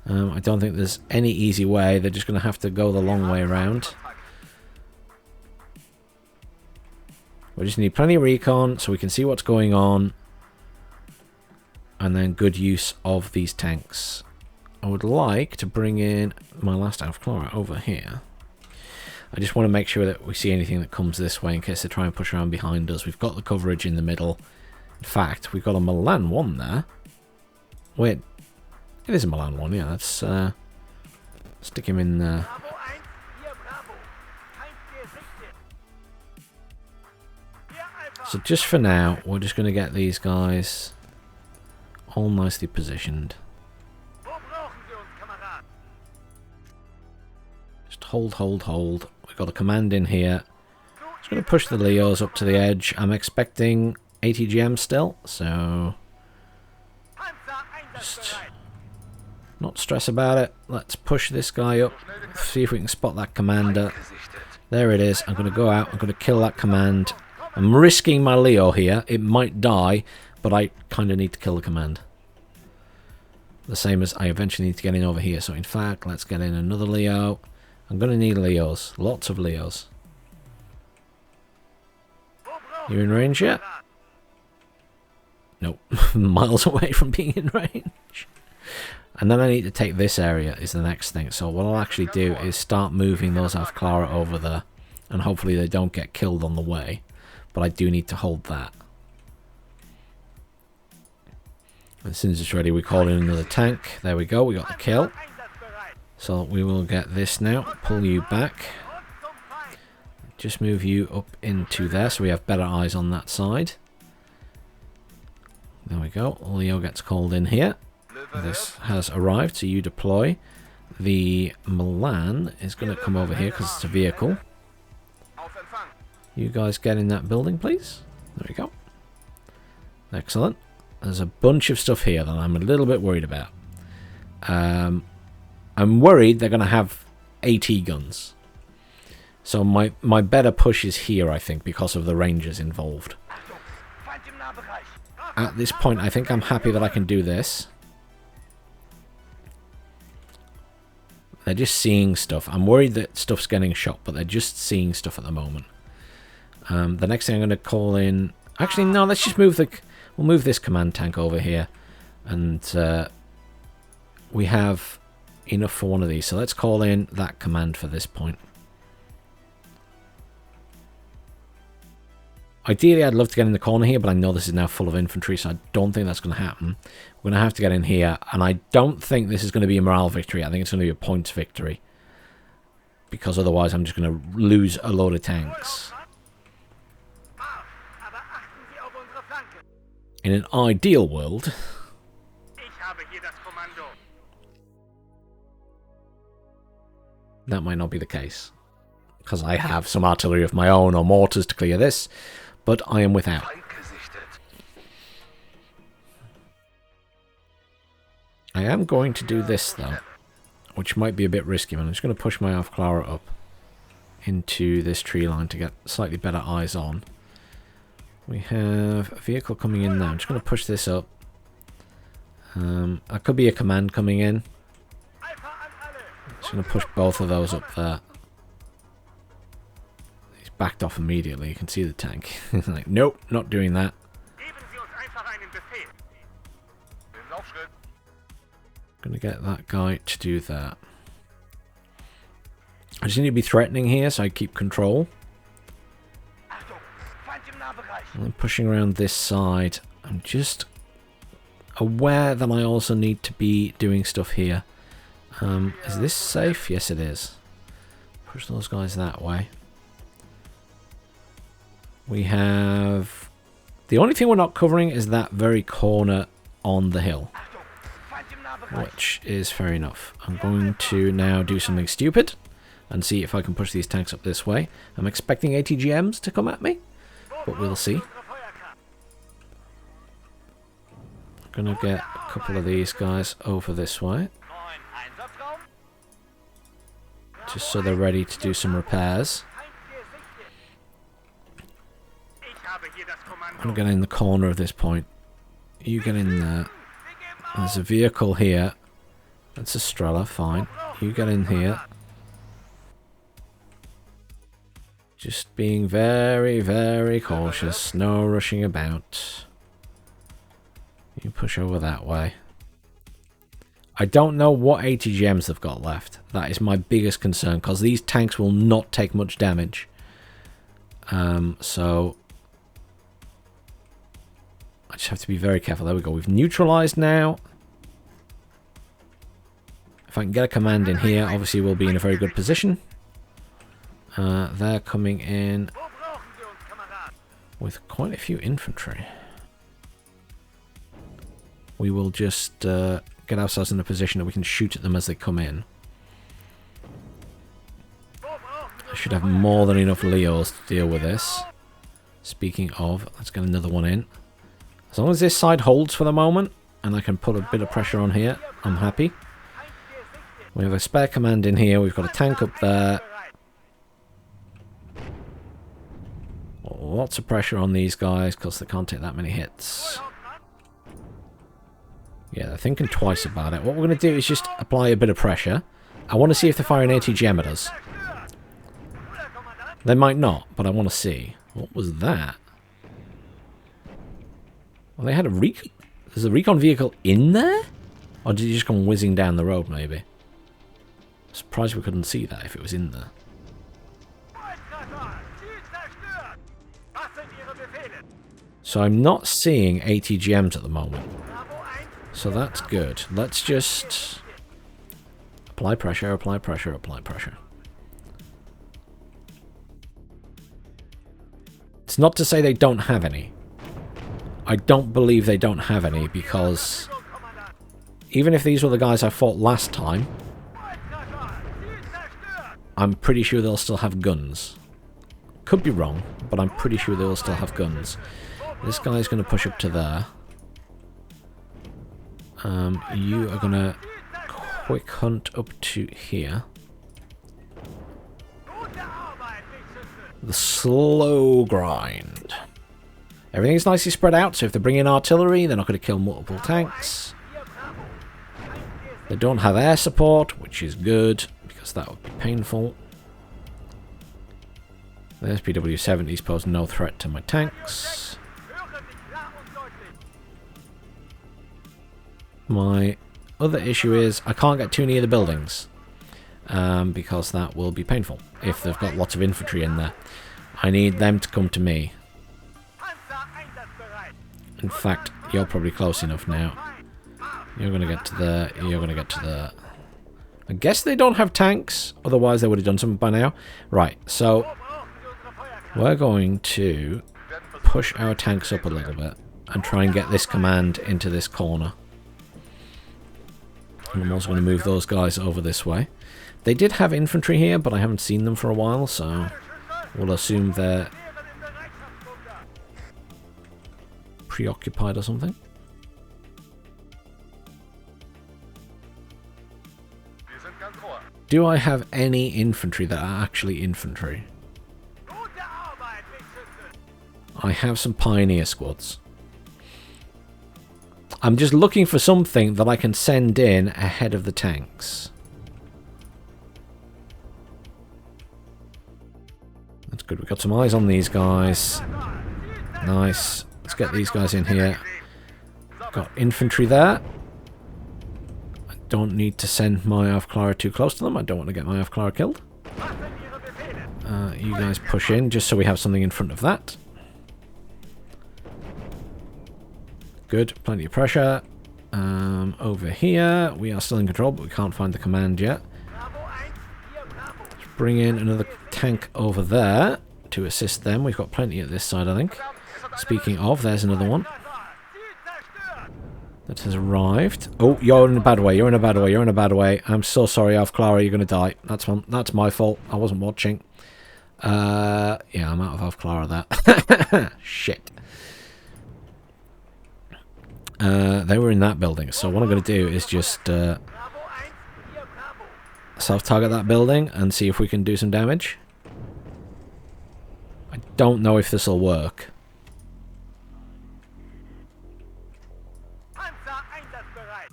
I don't think there's any easy way. They're just going to have to go the long way around. We just need plenty of recon so we can see what's going on. And then good use of these tanks. I would like to bring in my last Avclara over here. I just want to make sure that we see anything that comes this way in case they try and push around behind us. We've got the coverage in the middle. In fact, we've got a Milan 1 there. Wait, it is a Milan 1, yeah. Let's stick him in there. So just for now, we're just going to get these guys all nicely positioned. Just hold, hold, hold. We've got a command in here. Just going to push the Leos up to the edge. I'm expecting ATGM still, so just not stress about it. Let's push this guy up. See if we can spot that commander. There it is. I'm going to go out. I'm going to kill that command. I'm risking my Leo here. It might die, but I kind of need to kill the command. The same as I eventually need to get in over here. So in fact, let's get in another Leo. I'm going to need Leos. Lots of Leos. You in range yet? Nope. Miles away from being in range. And then I need to take this area is the next thing. So what I'll actually do is start moving those Clara over there. And hopefully they don't get killed on the way. But I do need to hold that. As soon as it's ready, we call in another tank. There we go, we got the kill. So we will get this now. Pull you back. Just move you up into there so we have better eyes on that side. There we go. Leo gets called in here. This has arrived, so you deploy. The Milan is going to come over here because it's a vehicle. You guys get in that building, please. There we go. Excellent. There's a bunch of stuff here that I'm a little bit worried about. I'm worried they're going to have AT guns. So my better push is here, I think, because of the Rangers involved. At this point, I think I'm happy that I can do this. They're just seeing stuff. I'm worried that stuff's getting shot, but they're just seeing stuff at the moment. The next thing I'm going to call in... Actually, no, let's just move the... We'll move this command tank over here. And we have enough for one of these. So let's call in that command for this point. Ideally, I'd love to get in the corner here, but I know this is now full of infantry, so I don't think that's going to happen. We're going to have to get in here, and I don't think this is going to be a morale victory. I think it's going to be a points victory. Because otherwise, I'm just going to lose a load of tanks. In an ideal world... that might not be the case. Because I have some artillery of my own or mortars to clear this. But I am without. I am going to do this, though. Which might be a bit risky, but I'm just going to push my Clara up into this tree line to get slightly better eyes on. We have a vehicle coming in now. I'm just going to push this up. That could be a command coming in. Just going to push both of those up there. He's backed off immediately. You can see the tank. Like, nope, not doing that. Going to get that guy to do that. I just need to be threatening here so I keep control. I'm pushing around this side. I'm just aware that I also need to be doing stuff here. Is this safe? Yes, it is. Push those guys that way. We have... The only thing we're not covering is that very corner on the hill. Which is fair enough. I'm going to now do something stupid and see if I can push these tanks up this way. I'm expecting ATGMs to come at me, but we'll see. I'm going to get a couple of these guys over this way. Just so they're ready to do some repairs. I'm getting in the corner of this point. You get in there. There's a vehicle here. That's a Strela, fine. You get in here. Just being very, very cautious. No rushing about. You push over that way. I don't know what ATGMs they've got left. That is my biggest concern, because these tanks will not take much damage. So I just have to be very careful. There we go. We've neutralized now. If I can get a command in here, obviously we'll be in a very good position. They're coming in with quite a few infantry. We will just get ourselves in a position that we can shoot at them as they come in. I should have more than enough Leos to deal with this. Speaking of, let's get another one in. As long as this side holds for the moment, and I can put a bit of pressure on here, I'm happy. We have a spare command in here. We've got a tank up there. Lots of pressure on these guys because they can't take that many hits. Yeah, they're thinking twice about it. What we're going to do is just apply a bit of pressure. I want to see if they fire an ATGM at us. They might not, but I want to see. What was that? Well, they had a recon... There's a recon vehicle in there? Or did he just come whizzing down the road, maybe? Surprised we couldn't see that if it was in there. So I'm not seeing ATGMs at the moment. So that's good. Let's just apply pressure, apply pressure, apply pressure. It's not to say they don't have any. I don't believe they don't have any, because even if these were the guys I fought last time, I'm pretty sure they'll still have guns. Could be wrong, but I'm pretty sure they'll still have guns. This guy's going to push up to there. You are going to quick hunt up to here. The slow grind. Everything's nicely spread out, so if they bring in artillery, they're not going to kill multiple tanks. They don't have air support, which is good, because that would be painful. The SPW-70s pose no threat to my tanks. My other issue is I can't get too near the buildings, because that will be painful if they've got lots of infantry in there. I need them to come to me. In fact, you're probably close enough now. You're going to get to there, you're going to get to there. I guess they don't have tanks, otherwise they would have done something by now. Right, so we're going to push our tanks up a little bit and try and get this command into this corner. And I'm also going to move those guys over this way. They did have infantry here, but I haven't seen them for a while, so we'll assume they're preoccupied or something. Do I have any infantry that are actually infantry? I have some pioneer squads. I'm just looking for something that I can send in ahead of the tanks. That's good. We've got some eyes on these guys. Nice. Let's get these guys in here. Got infantry there. I don't need to send my Aufklärer too close to them. I don't want to get my Aufklärer killed. You guys push in just so we have something in front of that. Good. Plenty of pressure. Over here, we are still in control, but we can't find the command yet. Let's bring in another tank over there to assist them. We've got plenty at this side, I think. Speaking of, there's another one that has arrived. Oh, you're in a bad way. You're in a bad way. You're in a bad way. I'm so sorry, Aufklärer. You're going to die. That's my fault. I wasn't watching. Yeah, I'm out of Aufklärer there. Shit. They were in that building, so what I'm going to do is just self-target that building and see if we can do some damage. I don't know if this will work.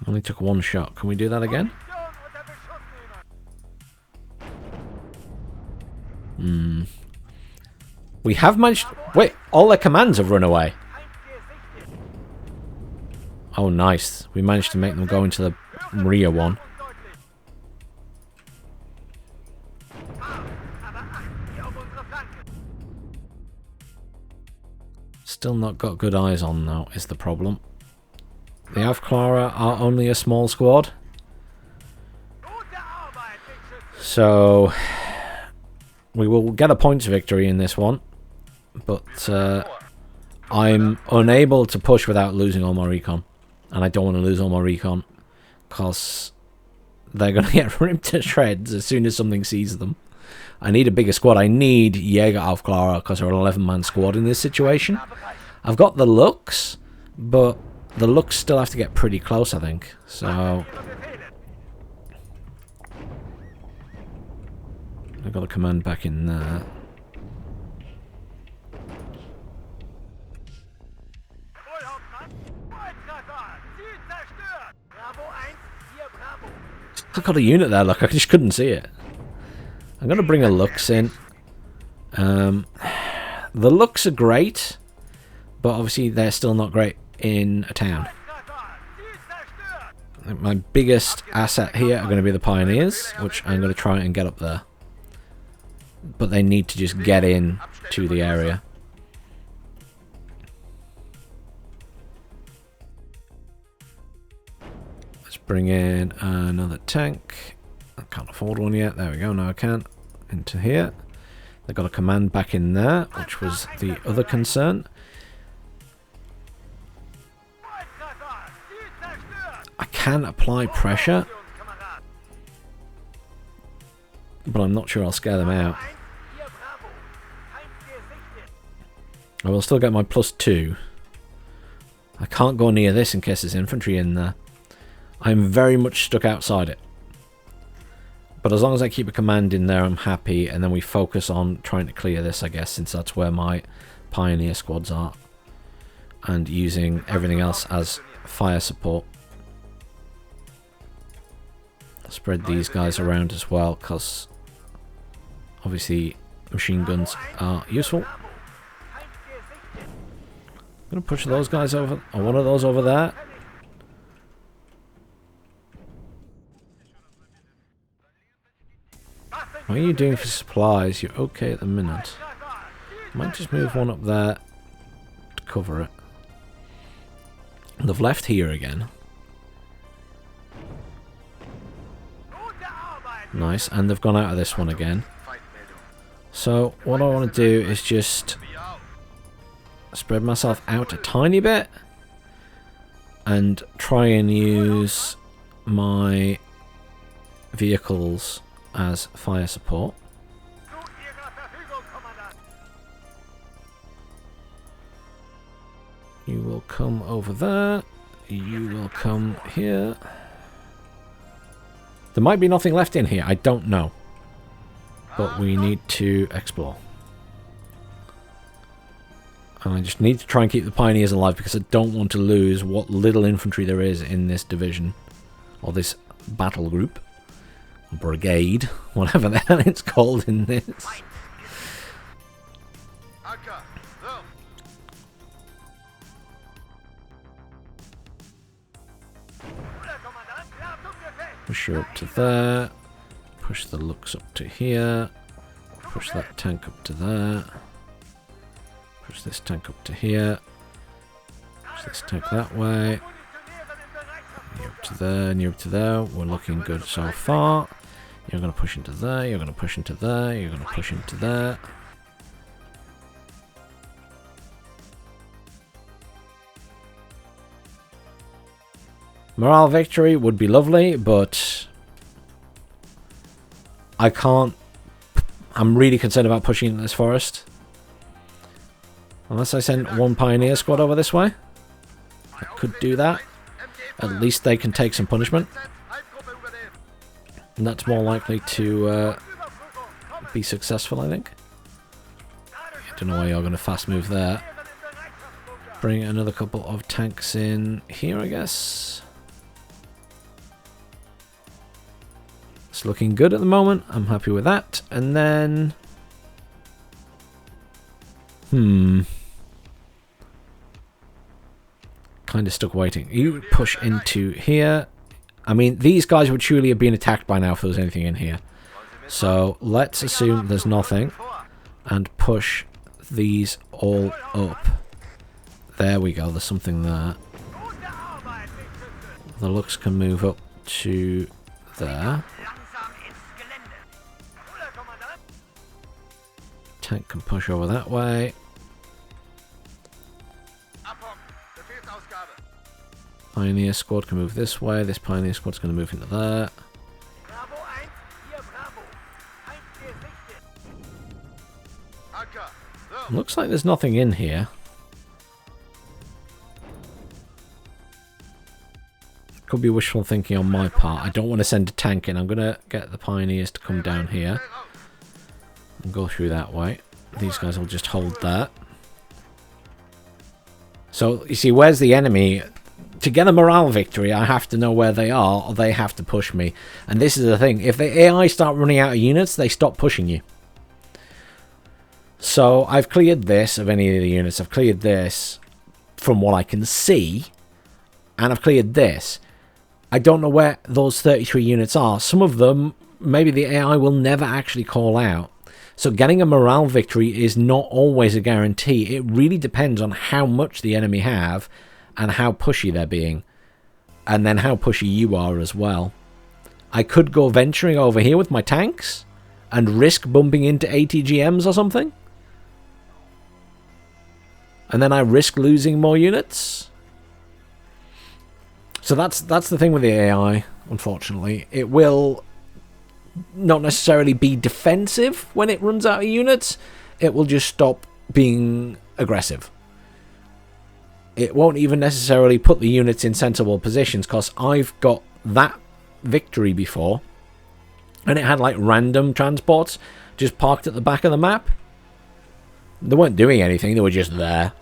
Only took one shot. Can we do that again? We have managed... Wait, all their commands have run away. Oh, nice. We managed to make them go into the rear one. Still not got good eyes on, though, is the problem. The Aufklärer are only a small squad. So, we will get a points victory in this one. But I'm unable to push without losing all my recon. And I don't want to lose all my recon, because they're going to get ripped to shreds as soon as something sees them. I need a bigger squad. I need Jäger Aufklärer, because they're an 11-man squad in this situation. I've got the looks, but the looks still have to get pretty close, I think. So I've got a command back in there. I've got a unit there, look, I just couldn't see it. I'm going to bring a Lux in. The Lux are great, but obviously they're still not great in a town. My biggest asset here are going to be the Pioneers, which I'm going to try and get up there. But they need to just get in to the area. Let's bring in another tank. I can't afford one yet. There we go. Now I can. Into here. They've got a command back in there, which was the other concern. I can apply pressure, but I'm not sure I'll scare them out. I will still get my +2. I can't go near this in case there's infantry in there. I'm very much stuck outside it. But as long as I keep a command in there, I'm happy, and then we focus on trying to clear this, I guess, since that's where my Pioneer squads are. And using everything else as fire support. Spread these guys around as well, because obviously machine guns are useful. I'm going to push those guys over, or one of those over there. What are you doing for supplies? You're okay at the minute. Might just move one up there to cover it. They've left here again. Nice, and they've gone out of this one again. So what I want to do is just spread myself out a tiny bit and try and use my vehicles as fire support. You will come over there. You will come here. There might be nothing left in here, I don't know. But we need to explore. And I just need to try and keep the Pioneers alive because I don't want to lose what little infantry there is in this division. Or this battle group. Brigade. Whatever the hell it's called in this. Push her up to there. Push the Lux up to here. Push that tank up to there. Push this tank up to here. Push this tank that way. You're up to there, and you're up to there. We're looking good so far. You're going to push into there. You're going to push into there. You're going to push into there. Morale victory would be lovely, but I can't. I'm really concerned about pushing into this forest. Unless I send one Pioneer squad over this way. I could do that. At least they can take some punishment. And that's more likely to be successful, I think. I don't know why you're going to fast move there. Bring another couple of tanks in here, I guess. It's looking good at the moment. I'm happy with that. And then... kind of stuck waiting. You push into here. I mean, these guys would surely have been attacked by now if there was anything in here. So let's assume there's nothing and push these all up. There we go. There's something there. The Lux can move up to there. Tank can push over that way. Pioneer squad can move this way. This Pioneer squad's going to move into there. Looks like there's nothing in here. Could be wishful thinking on my part. I don't want to send a tank in. I'm going to get the Pioneers to come down here and go through that way. These guys will just hold that. So, you see, where's the enemy? To get a morale victory, I have to know where they are, or they have to push me. And this is the thing. If the AI start running out of units, they stop pushing you. So, I've cleared this of any of the units. I've cleared this from what I can see. And I've cleared this. I don't know where those 33 units are. Some of them, maybe the AI will never actually call out. So getting a morale victory is not always a guarantee. It really depends on how much the enemy have and how pushy they're being. And then how pushy you are as well. I could go venturing over here with my tanks and risk bumping into ATGMs or something. And then I risk losing more units. So that's the thing with the AI, unfortunately. It will not necessarily be defensive when it runs out of units. It will just stop being aggressive. It won't even necessarily put the units in sensible positions, because I've got that victory before. And it had like random transports just parked at the back of the map. They weren't doing anything, they were just there.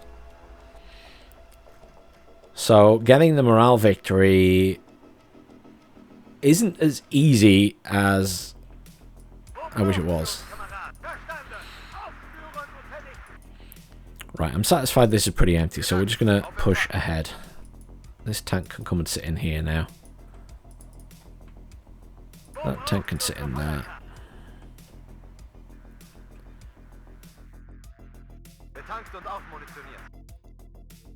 So getting the morale victory isn't as easy as I wish it was. Right, I'm satisfied this is pretty empty, so we're just going to push ahead. This tank can come and sit in here now. That tank can sit in there.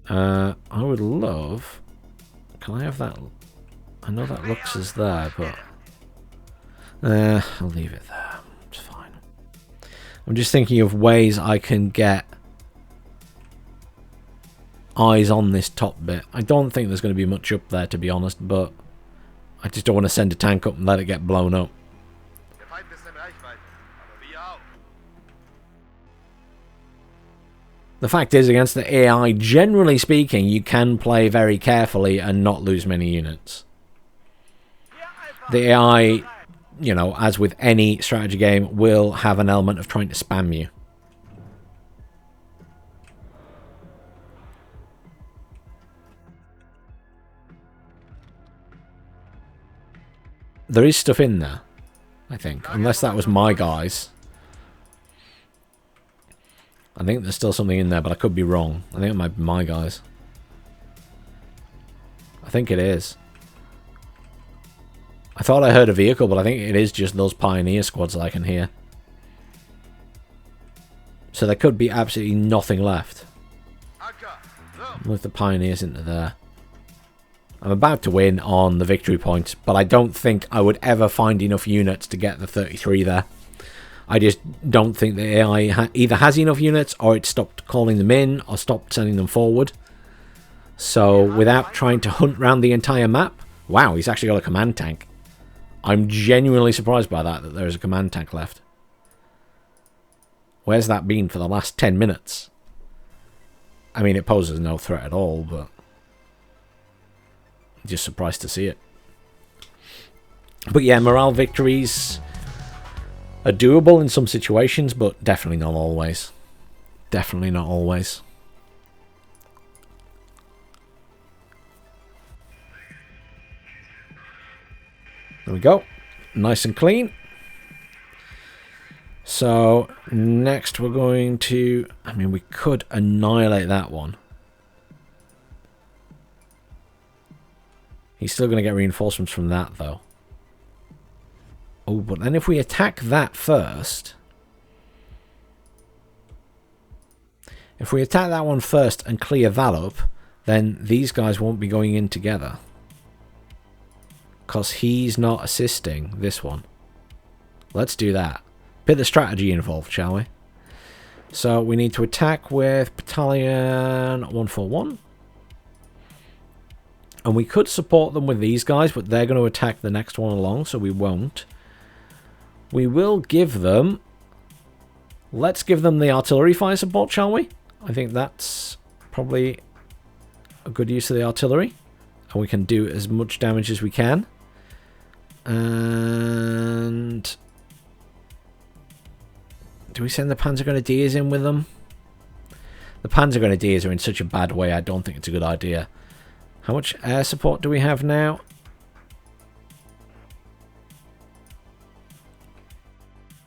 I would love... Can I have that? I know that looks as there, but... I'll leave it there. It's fine. I'm just thinking of ways I can get eyes on this top bit. I don't think there's going to be much up there, to be honest, but I just don't want to send a tank up and let it get blown up. The fact is, against the AI, generally speaking, you can play very carefully and not lose many units. The AI, you know, as with any strategy game, will have an element of trying to spam you. There is stuff in there, I think. Unless that was my guys. I think there's still something in there, but I could be wrong. I think it might be my guys. I think it is. I thought I heard a vehicle, but I think it is just those Pioneer squads that I can hear. So there could be absolutely nothing left. Move the Pioneers into there. I'm about to win on the victory point, but I don't think I would ever find enough units to get the 33 there. I just don't think the AI either has enough units, or it stopped calling them in, or stopped sending them forward. So without trying to hunt around the entire map... Wow, he's actually got a command tank. I'm genuinely surprised by that there is a command tank left. Where's that been for the last 10 minutes? I mean, it poses no threat at all, but... I'm just surprised to see it. But yeah, morale victories are doable in some situations, but definitely not always. Definitely not always. There we go. Nice and clean. So, next we're going to... I mean, we could annihilate that one. He's still going to get reinforcements from that, though. Oh, but then if we attack that first... If we attack that one first and clear that up, then these guys won't be going in together. Because he's not assisting this one. Let's do that. Bit of strategy involved, shall we? So we need to attack with Battalion 141. And we could support them with these guys, but they're going to attack the next one along, so we won't. We will give them... Let's give them the artillery fire support, shall we? I think that's probably a good use of the artillery. And we can do as much damage as we can. And... do we send the Panzer Grenadiers in with them? The Panzer Grenadiers are in such a bad way, I don't think it's a good idea. How much air support do we have now?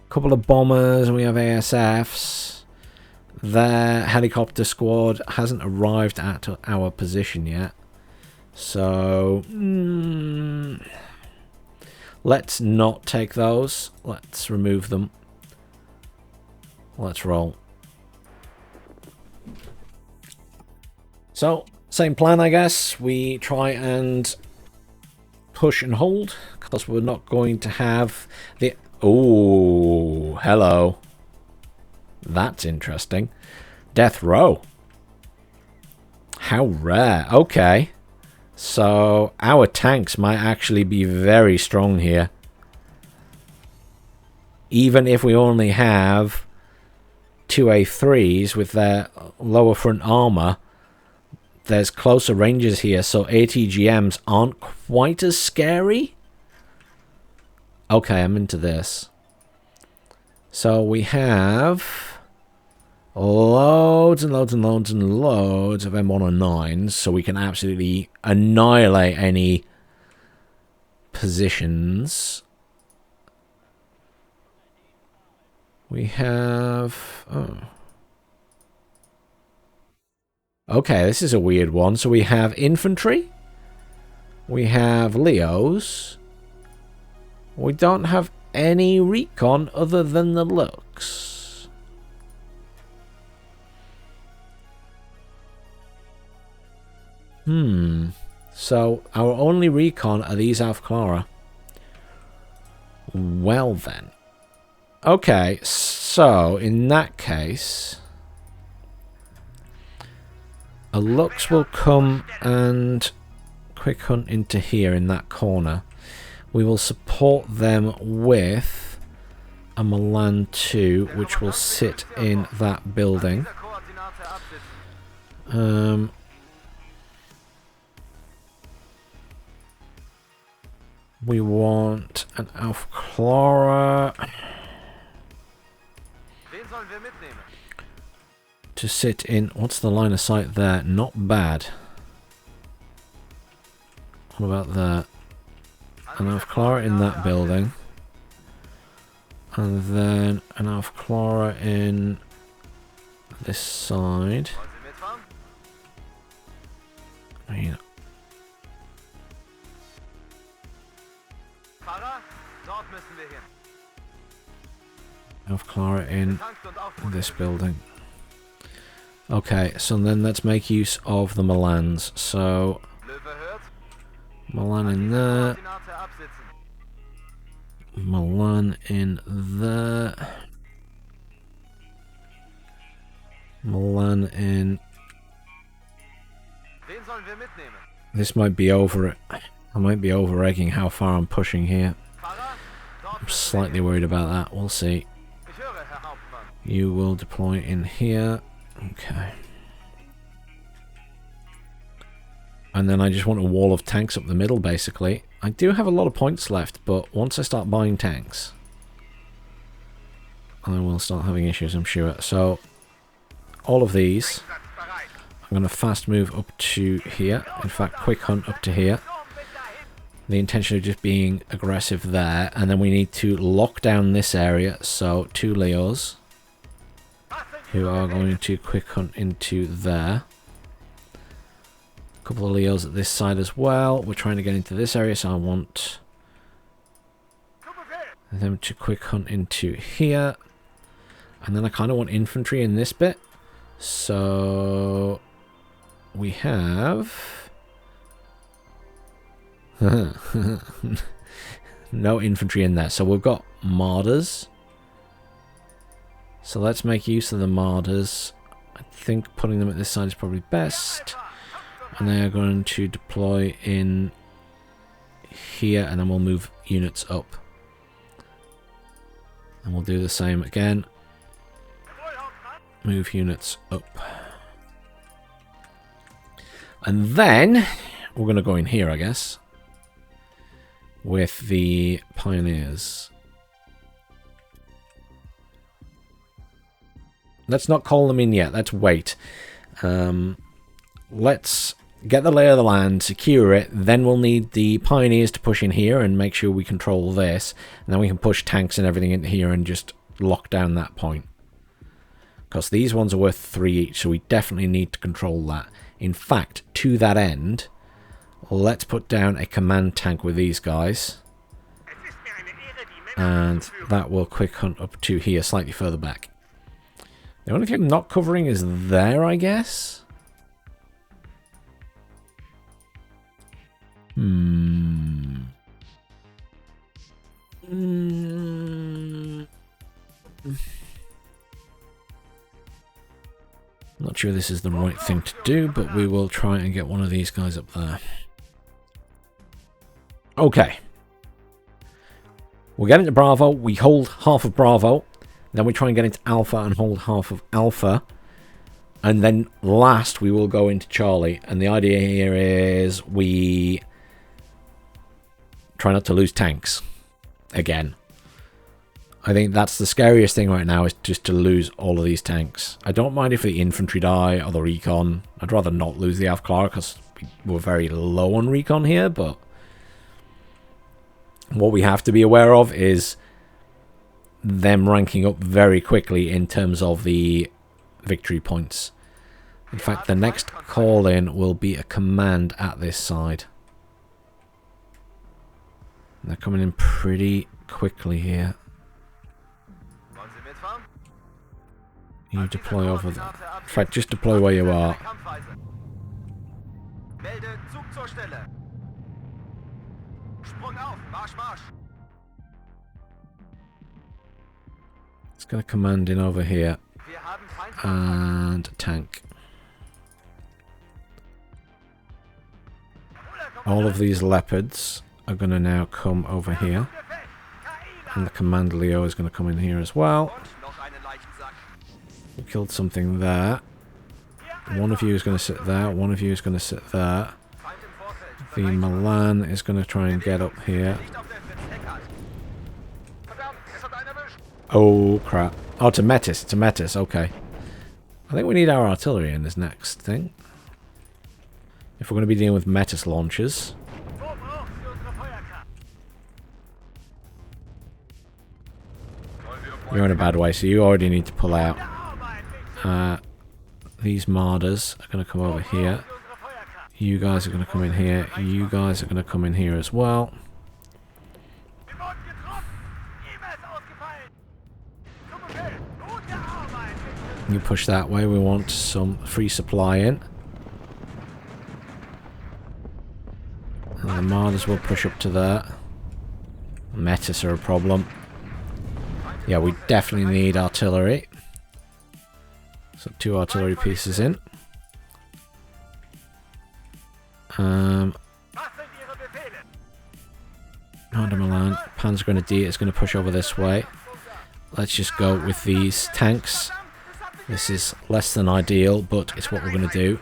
A couple of bombers, and we have ASFs. Their helicopter squad hasn't arrived at our position yet. So, let's not take those. Let's remove them. Let's roll. So, same plan, I guess. We try and push and hold, because we're not going to have the... Oh, hello. That's interesting. Death row. How rare. Okay. So, our tanks might actually be very strong here. Even if we only have 2 A3s with their lower front armor, there's closer ranges here, so ATGMs aren't quite as scary. Okay, I'm into this. So we have loads and loads and loads and loads of M109s, so we can absolutely annihilate any positions. We have... Oh. Okay, this is a weird one. So we have infantry. We have Leos. We don't have any recon other than the looks. So our only recon are these Alpha Clara. Well then. Okay, so in that case... a Lux will come and quick hunt into here in that corner. We will support them with a Milan 2, which will sit in that building. We want an Alpha Clara to sit in. What's the line of sight there? Not bad. What about that? An Alpha Clara in that building. And then an Alpha Clara in this side. I mean, Alpha Clara in this building. Okay, so then let's make use of the Milans. So, Milan in there. Milan in there. Milan in... This might be over... I might be over-egging how far I'm pushing here. I'm slightly worried about that. We'll see. You will deploy in here. Okay. And then I just want a wall of tanks up the middle, basically. I do have a lot of points left, but once I start buying tanks, I will start having issues, I'm sure. So, all of these, I'm going to fast move up to here. In fact, quick hunt up to here. The intention of just being aggressive there. And then we need to lock down this area. So, 2 Leos, who are going to quick hunt into there. A couple of Leos at this side as well. We're trying to get into this area, so I want them to quick hunt into here. And then I kind of want infantry in this bit. So we have... no infantry in there. So we've got Martyrs. So let's make use of the Martyrs. I think putting them at this side is probably best. And they are going to deploy in here, and then we'll move units up. And we'll do the same again. Move units up. And then we're going to go in here, I guess, with the Pioneers. Let's not call them in yet. Let's wait. Let's get the lay of the land, secure it. Then we'll need the Pioneers to push in here and make sure we control this. And then we can push tanks and everything in here and just lock down that point. Because these ones are worth 3 each, so we definitely need to control that. In fact, to that end, let's put down a command tank with these guys. And that will quick hunt up to here, slightly further back. The only thing I'm not covering is there, I guess. Not sure this is the right thing to do, but we will try and get one of these guys up there. Okay. We'll get into Bravo, we hold half of Bravo, then we try and get into Alpha and hold half of Alpha, and then last we will go into Charlie. And the idea here is we try not to lose tanks again. I think that's the scariest thing right now, is just to lose all of these tanks. I don't mind if the infantry die or the recon. I'd rather not lose the Avklar because we're very low on recon here, but what we have to be aware of is them ranking up very quickly in terms of the victory points. In fact, the next call in will be a command at this side. They're coming in pretty quickly here. You deploy over there. In fact, just deploy where you are. It's going to command in over here. And tank. All of these leopards are going to now come over here. And the command Leo is going to come in here as well. We killed something there. One of you is going to sit there. One of you is going to sit there. The Milan is going to try and get up here. Oh, crap. Oh, to Metis. To Metis. Okay. I think we need our artillery in this next thing. If we're going to be dealing with Metis launchers. You're in a bad way, so you already need to pull out. These Marders are going to come over here. You guys are going to come in here. You guys are going to come in here as well. You push that way. We want some free supply in. And the Marders will push up to there. Metis are a problem. Yeah, we definitely need artillery. So 2 artillery pieces in. Milan, Panzer Grenadier is going to push over this way. Let's just go with these tanks. This is less than ideal, but it's what we're going to do.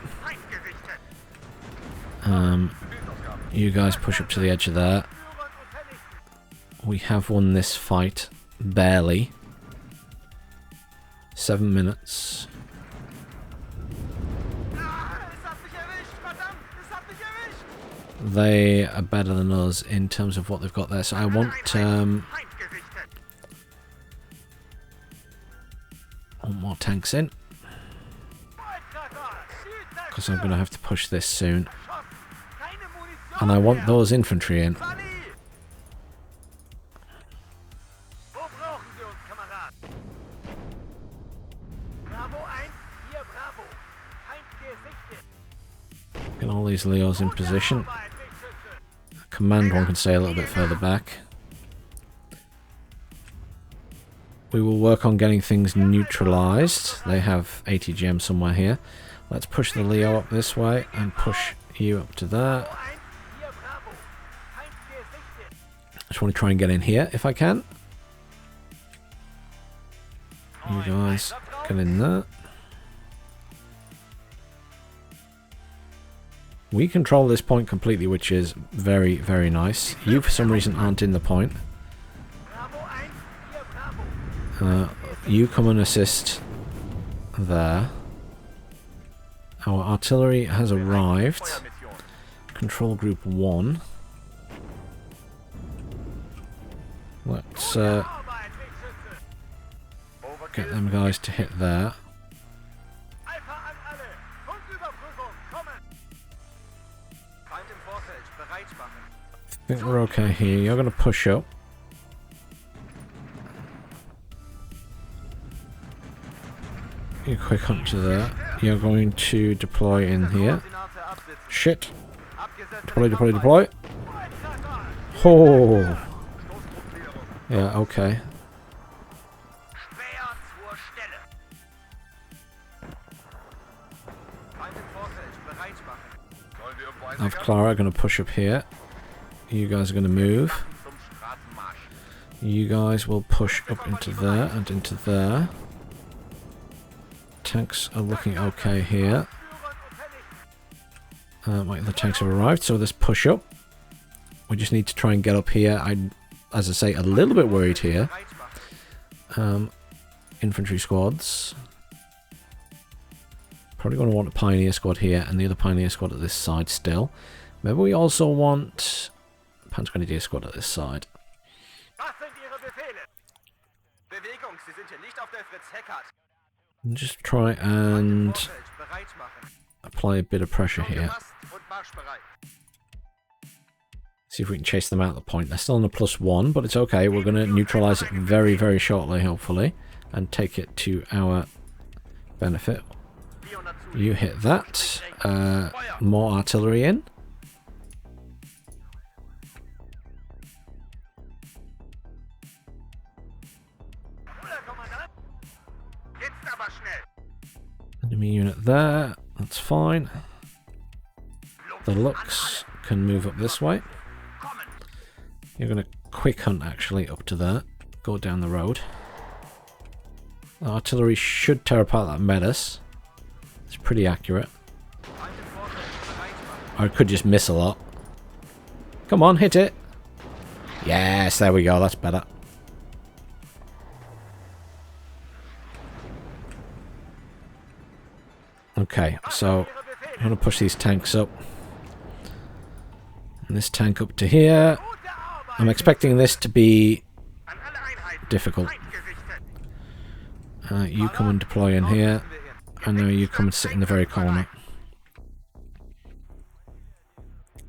You guys push up to the edge of there. We have won this fight. Barely. 7 minutes. They are better than us in terms of what they've got there. So I want more tanks in. Because I'm going to have to push this soon. And I want those infantry in. Get all these Leos in position. Command one can stay a little bit further back. We will work on getting things neutralized. They have ATGM somewhere here. Let's push the Leo up this way and push you up to there. I just want to try and get in here if I can. You guys get in there. We control this point completely, which is very, very nice. You, for some reason, aren't in the point. You come and assist there. Our artillery has arrived. Control group 1. Let's get them guys to hit there. I think we're okay here. You're going to push up. You quick hunt to there. You're going to deploy in here. Shit. Deploy, deploy, deploy. Oh. Yeah, okay. I've Clara going to push up here. You guys are going to move. You guys will push up into there and into there. Tanks are looking okay here. Wait, the tanks have arrived, so let's push up. We just need to try and get up here. I'm, as I say, a little bit worried here. Infantry squads. Probably going to want a Pioneer squad here and the other Pioneer squad at this side still. Maybe we also want Panzer Grenadier squad at this side. Just try and apply a bit of pressure here. See if we can chase them out at the point. They're still on a +1, but it's okay. We're going to neutralize it very, very shortly, hopefully, and take it to our benefit. You hit that. More artillery in. Enemy unit there. That's fine. The Lux can move up this way. You're going to quick hunt actually up to there. Go down the road. The artillery should tear apart that Metis. It's pretty accurate. Or it could just miss a lot. Come on, hit it. Yes, there we go. That's better. Okay, so I'm going to push these tanks up. And this tank up to here. I'm expecting this to be difficult. You come and deploy in here. I know you come and sit in the very corner.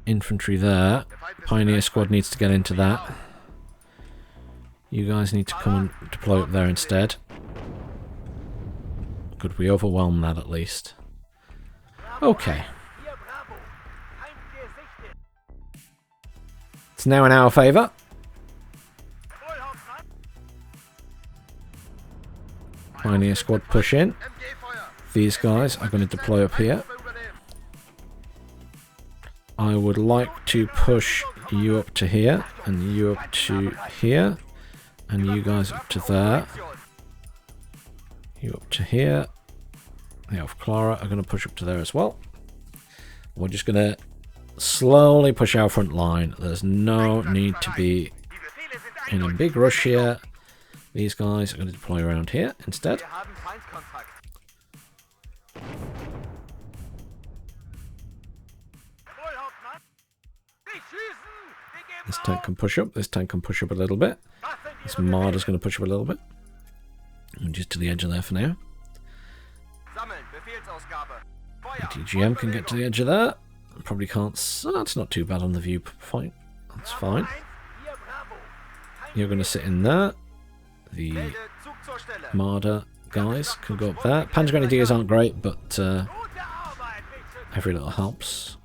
Infantry there. Pioneer squad needs to get into that. You guys need to come and deploy up there instead. Could we overwhelm that at least? Okay. It's now in our favour. Pioneer squad push in. These guys are going to deploy up here. I would like to push you up to here, and you up to here, and you guys up to there. You up to here. The Elf Clara are going to push up to there as well. We're just going to slowly push our front line. There's no need to be in a big rush here. These guys are going to deploy around here instead. This tank can push up. This tank can push up a little bit. This Marder's going to push up a little bit. And just to the edge of there for now. ATGM can get to the edge of there. Probably can't. Oh, that's not too bad on the viewpoint. That's fine. You're going to sit in there. The Marder guys can go up there. Panzer Grenadiers aren't great, but every little helps.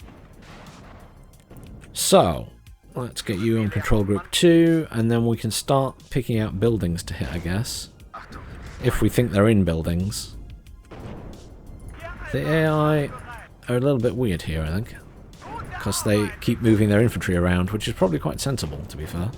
So, let's get you on control group 2, and then we can start picking out buildings to hit, I guess. If we think they're in buildings. The AI are a little bit weird here, I think. Because they keep moving their infantry around, which is probably quite sensible, to be fair.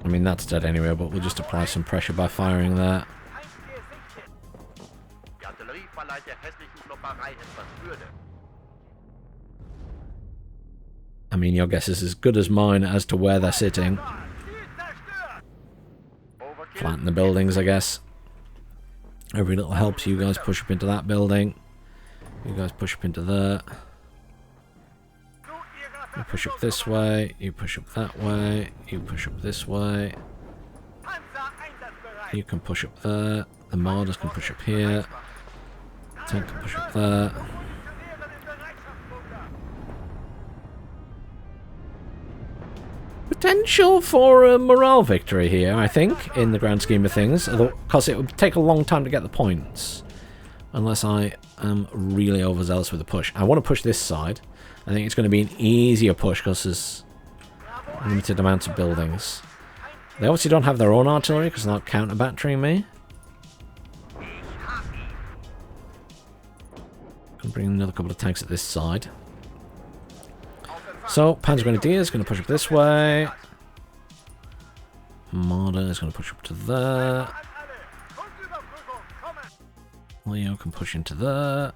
I mean, that's dead anyway, but we'll just apply some pressure by firing that. I mean, your guess is as good as mine as to where they're sitting. Flatten the buildings, I guess. Every little helps. You guys push up into that building. You guys push up into there. You push up this way. You push up that way. You push up this way. You can push up there. The Marders can push up here. Tank can push up there. Potential for a morale victory here, I think, in the grand scheme of things. Because it would take a long time to get the points. Unless I am really overzealous with the push. I want to push this side. I think it's going to be an easier push because there's limited amounts of buildings. They obviously don't have their own artillery because they're not counter-battering me. Can bring another couple of tanks at this side. So, Panzer Grenadier is going to push up this way. Marder is going to push up to there. Leo can push into there.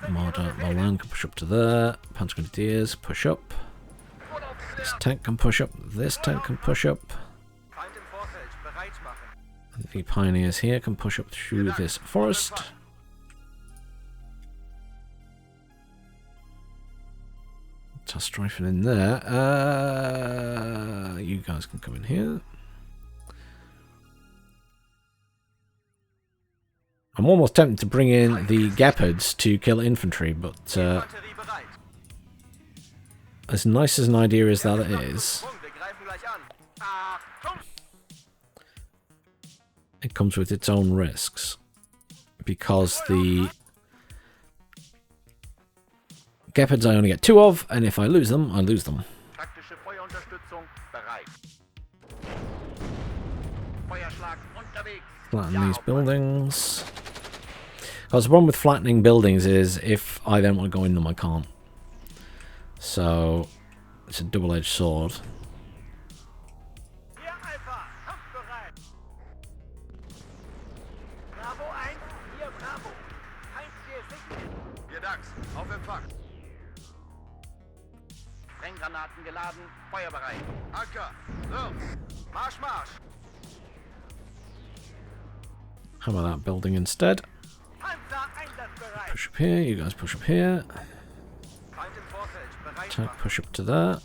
Marder, Molan can push up to there. Panzer Grenadiers push up. This tank can push up. This tank can push up. The Pioneers here can push up through this forest. Strafing in there. You guys can come in here. I'm almost tempted to bring in the Gepards to kill infantry, but as nice as an idea as that is, it comes with its own risks. Because the Gepards I only get 2 of, and if I lose them, I lose them. Flatten these buildings. Because the problem with flattening buildings is if I then want to go in them, I can't. So it's a double-edged sword. Granaten geladen, feuerbereit. Anker, los, Marsch, Marsch. How about that building instead? Push up here, you guys push up here. Tank push up to there.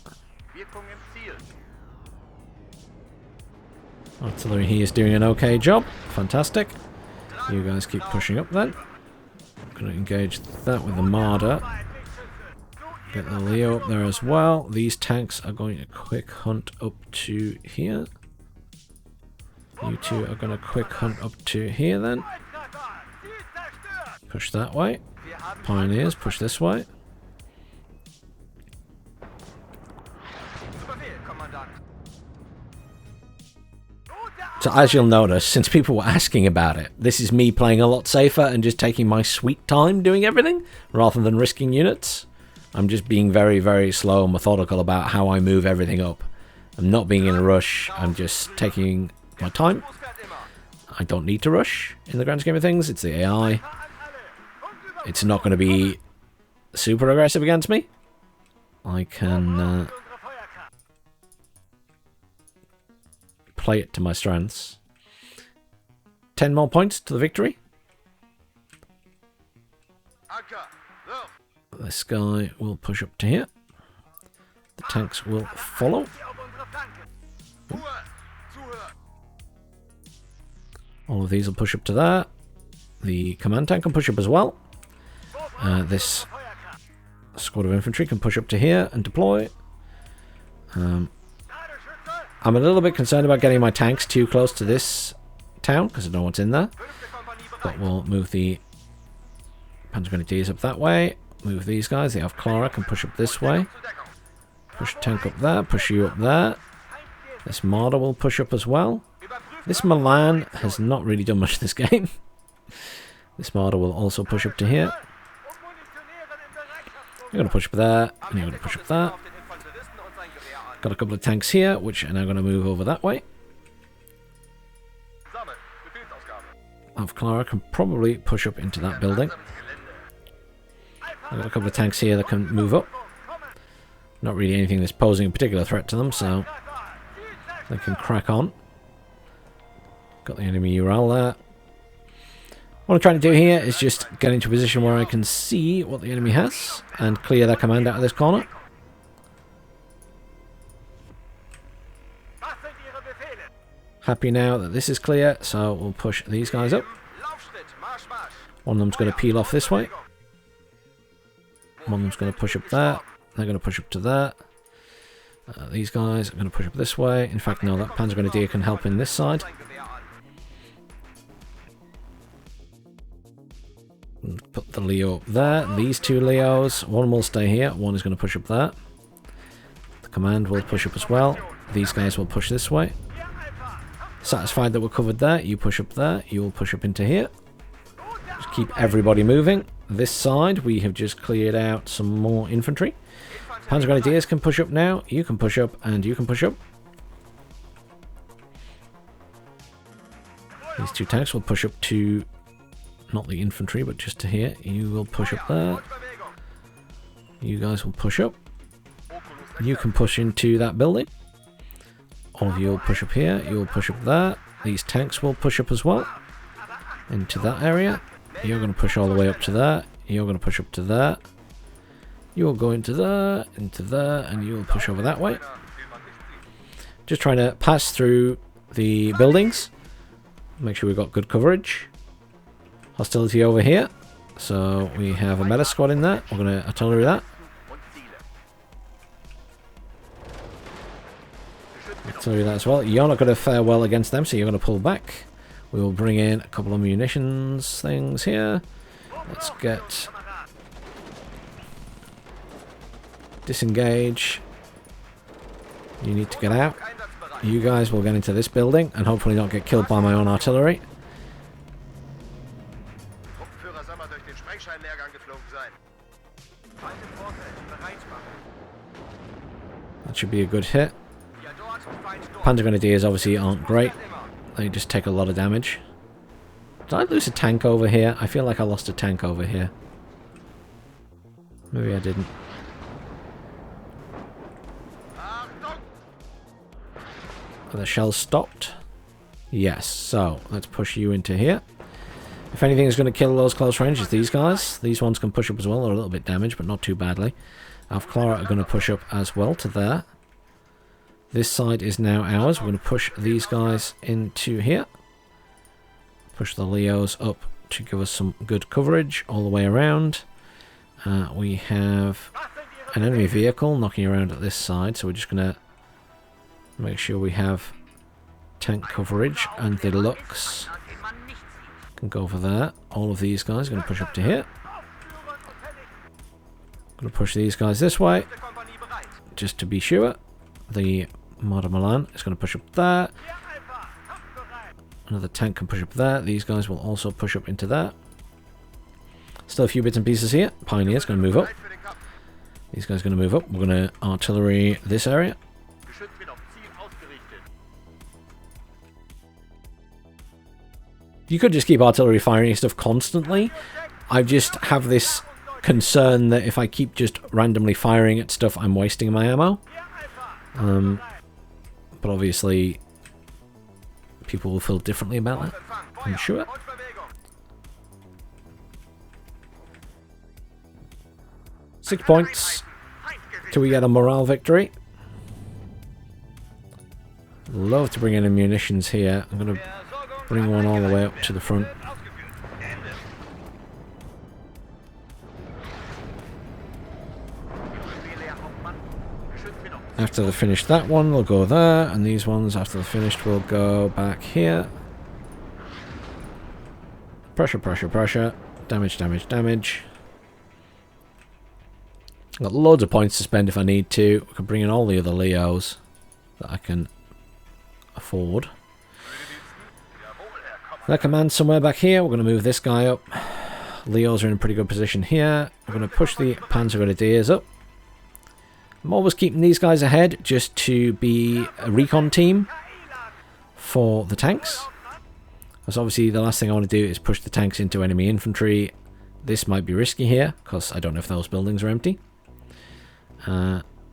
Artillery here is doing an okay job. Fantastic. You guys keep pushing up then. I'm going to engage that with the Marder. Get the Leo up there as well. These tanks are going to quick hunt up to here. You two are going to quick hunt up to here then. Push that way. Pioneers, push this way. So as you'll notice, since people were asking about it, this is me playing a lot safer and just taking my sweet time doing everything, rather than risking units. I'm just being very, very slow and methodical about how I move everything up. I'm not being in a rush, I'm just taking my time. I don't need to rush in the grand scheme of things, it's the AI. It's not going to be super aggressive against me. I can play it to my strengths. 10 more points to the victory. This guy will push up to here. The tanks will follow. All of these will push up to there. The command tank can push up as well. This squad of infantry can push up to here and deploy. I'm a little bit concerned about getting my tanks too close to this town because I don't know what's in there. But we'll move the Panzer Grenadiers up that way. Move these guys. The Clara can push up this way. Push a tank up there. Push you up there. This Marder will push up as well. This Milan has not really done much this game. This Marder will also push up to here. You're going to push up there. And you're going to push up there. Got a couple of tanks here, which are now going to move over that way. Clara can probably push up into that building. I've got a couple of tanks here that can move up. Not really anything that's posing a particular threat to them, so they can crack on. Got the enemy Ural there. What I'm trying to do here is just get into a position where I can see what the enemy has and clear their command out of this corner. Happy now that this is clear, so we'll push these guys up. One of them's going to peel off this way. One of them's going to push up there. They're going to push up to there. These guys are going to push up this way. In fact, no, that Panzer Grenadier can help in this side. Put the Leo up there. These two Leos, one will stay here. One is going to push up there. The command will push up as well. These guys will push this way. Satisfied that we're covered there, you push up there. You will push up into here. Just keep everybody moving. This side, we have just cleared out some more infantry. Panzer Grenadiers can push up now. You can push up, and you can push up. These two tanks will push up to, not the infantry, but just to here. You will push up there. You guys will push up. You can push into that building. All of you will push up here. You will push up there. These tanks will push up as well. Into that area. You're going to push all the way up to there. You're going to push up to there. You'll go into there, and you'll push over that way. Just trying to pass through the buildings. Make sure we've got good coverage. Hostility over here. So we have a meta squad in there. We're going to artillery that. Artillery that as well. You're not going to fare well against them, so you're going to pull back. We will bring in a couple of munitions things here. Let's get... disengage. You need to get out. You guys will get into this building and hopefully not get killed by my own artillery. That should be a good hit. Panzer Grenadiers obviously aren't great. They just take a lot of damage. Did I lose a tank over here? I feel like I lost a tank over here. Maybe I didn't. Are the shells stopped? Yes, so let's push you into here. If anything is going to kill those close range, it's these guys. These ones can push up as well. They're a little bit damaged, but not too badly. Alpha Clara are going to push up as well to there. This side is now ours. We're going to push these guys into here. Push the Leos up to give us some good coverage all the way around. We have an enemy vehicle knocking around at this side, so we're just going to make sure we have tank coverage, and the Lux can go over there. All of these guys are going to push up to here. Going to push these guys this way, just to be sure. The Marder Milan is going to push up there. Another tank can push up there. These guys will also push up into there. Still a few bits and pieces here. Pioneer's going to move up. These guys are going to move up. We're going to artillery this area. You could just keep artillery firing stuff constantly. I just have this concern that if I keep just randomly firing at stuff, I'm wasting my ammo. But obviously, people will feel differently about that, I'm sure. Six points till we get a morale victory. Love to bring in munitions here. I'm going to bring one all the way up to the front. After they've finished that one, they'll go there, and these ones, after they're finished, will go back here. Pressure, pressure, pressure. Damage, damage, damage. I've got loads of points to spend if I need to. I can bring in all the other Leos that I can afford. That command somewhere back here. We're going to move this guy up. Leos are in a pretty good position here. We're going to push the Panzer Grenadiers up. I'm always keeping these guys ahead just to be a recon team for the tanks. Because obviously the last thing I want to do is push the tanks into enemy infantry. This might be risky here because I don't know if those buildings are empty.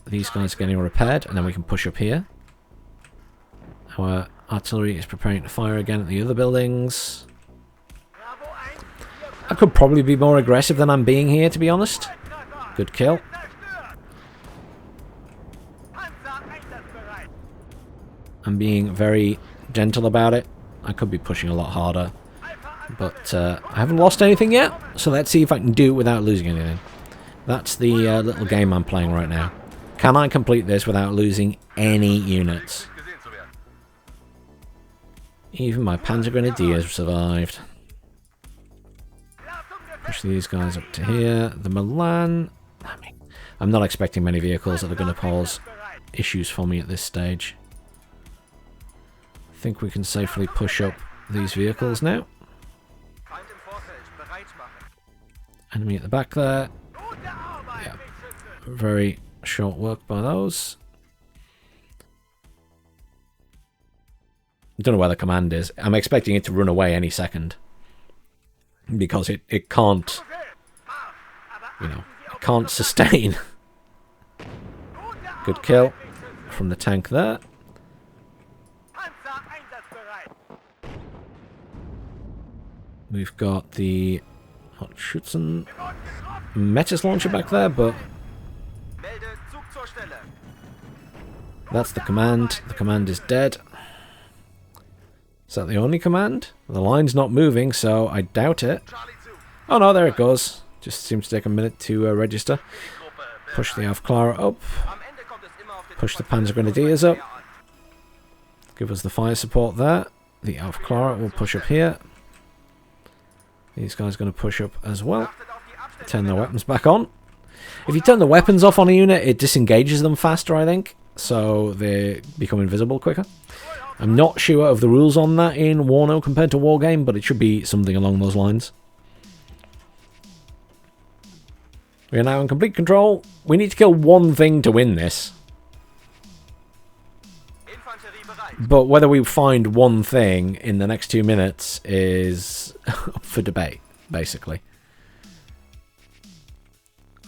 These guys are getting repaired, and then we can push up here. Our artillery is preparing to fire again at the other buildings. I could probably be more aggressive than I'm being here, to be honest. Good kill. I'm being very gentle about it. I could be pushing a lot harder. But I haven't lost anything yet, so let's see if I can do it without losing anything. That's the little game I'm playing right now. Can I complete this without losing any units? Even my Panzer Grenadiers survived. Push these guys up to here. The Milan... I mean, I'm not expecting many vehicles that are going to pose issues for me at this stage. I think we can safely push up these vehicles now. Enemy at the back there. Yeah. Very short work by those. Don't know where the command is. I'm expecting it to run away any second. Because it can't, you know, it can't sustain. Good kill from the tank there. We've got the Schützen Metis launcher back there, but that's the command. The command is dead. Is that the only command? The line's not moving, so I doubt it. Oh no, there it goes. Just seems to take a minute to register. Push the Aufklärer up. Push the Panzer Grenadiers up. Give us the fire support there. The Aufklärer will push up here. These guys are going to push up as well. Turn their weapons back on. If you turn the weapons off on a unit, it disengages them faster, I think. So they become invisible quicker. I'm not sure of the rules on that in Warno compared to Wargame, but it should be something along those lines. We are now in complete control. We need to kill one thing to win this. But whether we find one thing in the next 2 minutes is up for debate, basically.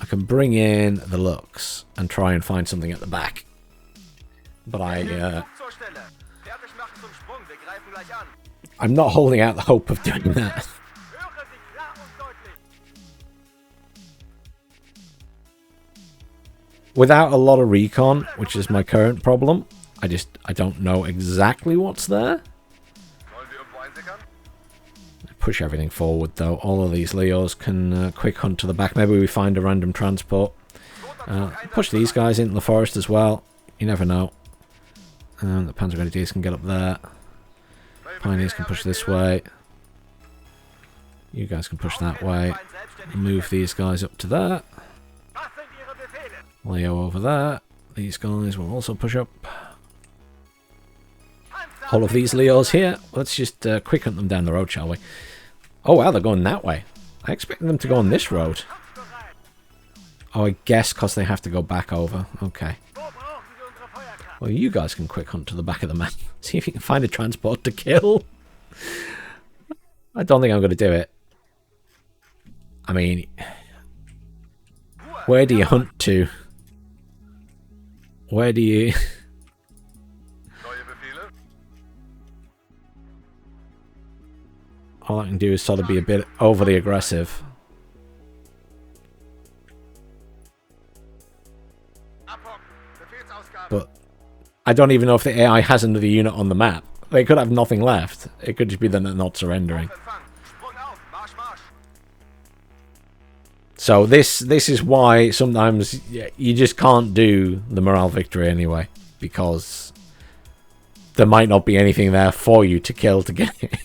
I can bring in the Lux and try and find something at the back. But I'm not holding out the hope of doing that. Without a lot of recon, which is my current problem, I don't know exactly what's there. Push everything forward though. All of these Leos can quick hunt to the back. Maybe we find a random transport. Push these guys into the forest as well. You never know. The Panzer Grenadiers can get up there. Pioneers can push this way. You guys can push that way. Move these guys up to there. Leo over there. These guys will also push up. All of these Leos here. Let's just quick hunt them down the road, shall we? Oh wow, they're going that way. I expected them to go on this road. Oh, I guess because they have to go back over. Okay. Well, you guys can quick hunt to the back of the map. See if you can find a transport to kill. I don't think I'm going to do it. I mean, where do you hunt to? Where do you... All I can do is sort of be a bit overly aggressive. But I don't even know if the AI has another unit on the map. They could have nothing left. It could just be that they're not surrendering. So this is why sometimes you just can't do the morale victory anyway. Because there might not be anything there for you to kill to get it.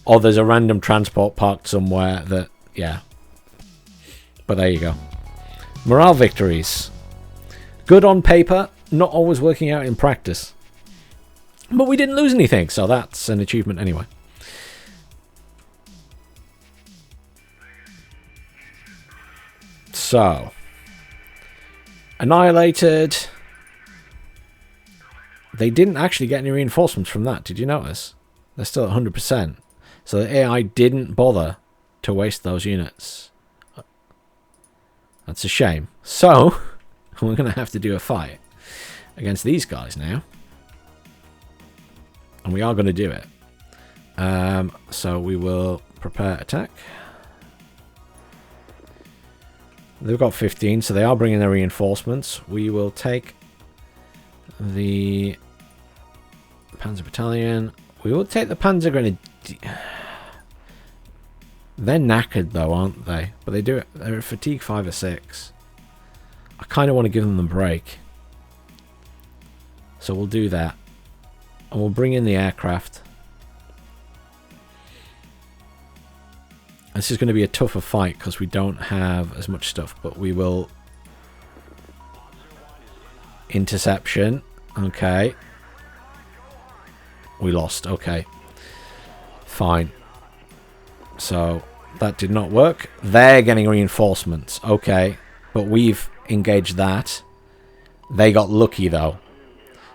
Or there's a random transport parked somewhere that, yeah. But there you go. Morale victories. Good on paper, not always working out in practice. But we didn't lose anything, so that's an achievement anyway. So. Annihilated. They didn't actually get any reinforcements from that, did you notice? They're still at 100%. So the AI didn't bother to waste those units. That's a shame. So, we're going to have to do a fight against these guys now. And we are going to do it. So we will prepare attack. They've got 15, so they are bringing their reinforcements. We will take the Panzer Battalion. We will take the Panzer Grenadier. They're knackered though, aren't they? But they do it. They're at fatigue 5 or 6. I kind of want to give them the break. So we'll do that. And we'll bring in the aircraft. This is going to be a tougher fight because we don't have as much stuff. But we will... Interception. Okay. We lost. Okay. Fine. So, that did not work. They're getting reinforcements. Okay. But we've engaged that. They got lucky, though.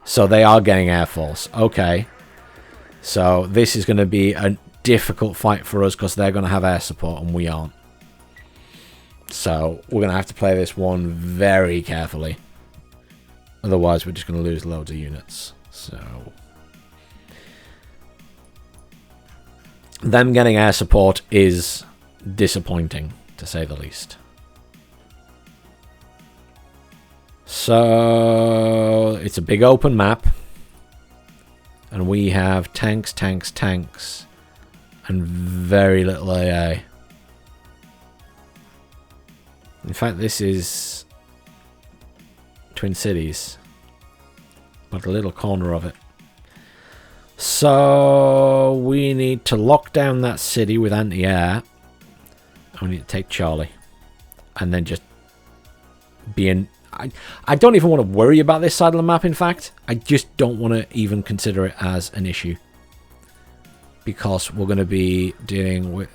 So, they are getting Air Force. Okay. So, this is going to be a difficult fight for us because they're going to have air support and we aren't. So, we're going to have to play this one very carefully. Otherwise, we're just going to lose loads of units. So... them getting air support is disappointing, to say the least. So, it's a big open map. And we have tanks, tanks, tanks. And very little AA. In fact, this is Twin Cities. But a little corner of it. So, we need to lock down that city with anti-air. And we need to take Charlie. And then just be in... I don't even want to worry about this side of the map, in fact. I just don't want to even consider it as an issue. Because we're going to be dealing with...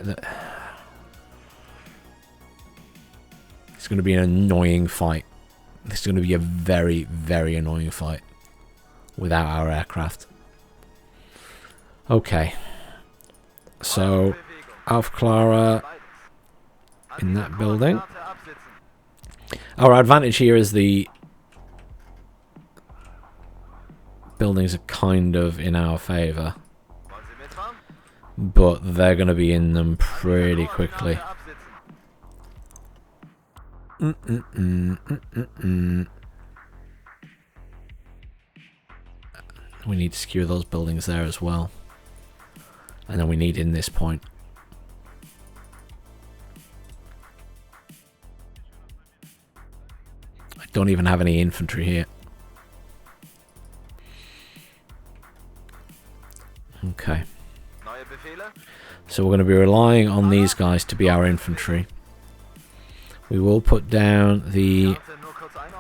It's going to be an annoying fight. This is going to be a very, very annoying fight. Without our aircraft. Okay, so Alpha Clara in that building. Our advantage here is the buildings are kind of in our favour, but they're going to be in them pretty quickly. We need to secure those buildings there as well. And then we need in this point. I don't even have any infantry here. Okay. So we're going to be relying on these guys to be our infantry. We will put down the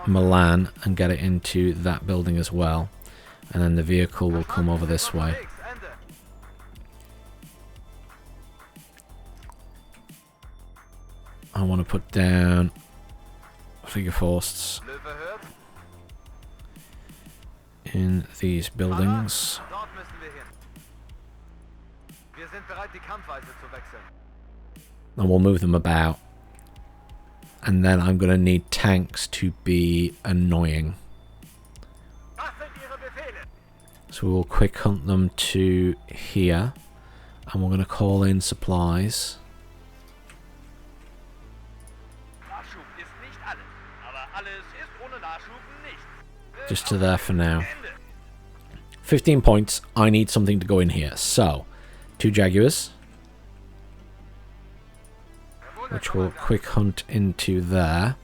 Milan and get it into that building as well. And then the vehicle will come over this way. I want to put down Fliegerforsts in these buildings. And we'll move them about. And then I'm going to need tanks to be annoying. So we'll quick hunt them to here. And we're going to call in supplies. Just to there for now. 15 points. I need something to go in here. So, 2 Jaguars. Which will quick hunt into there.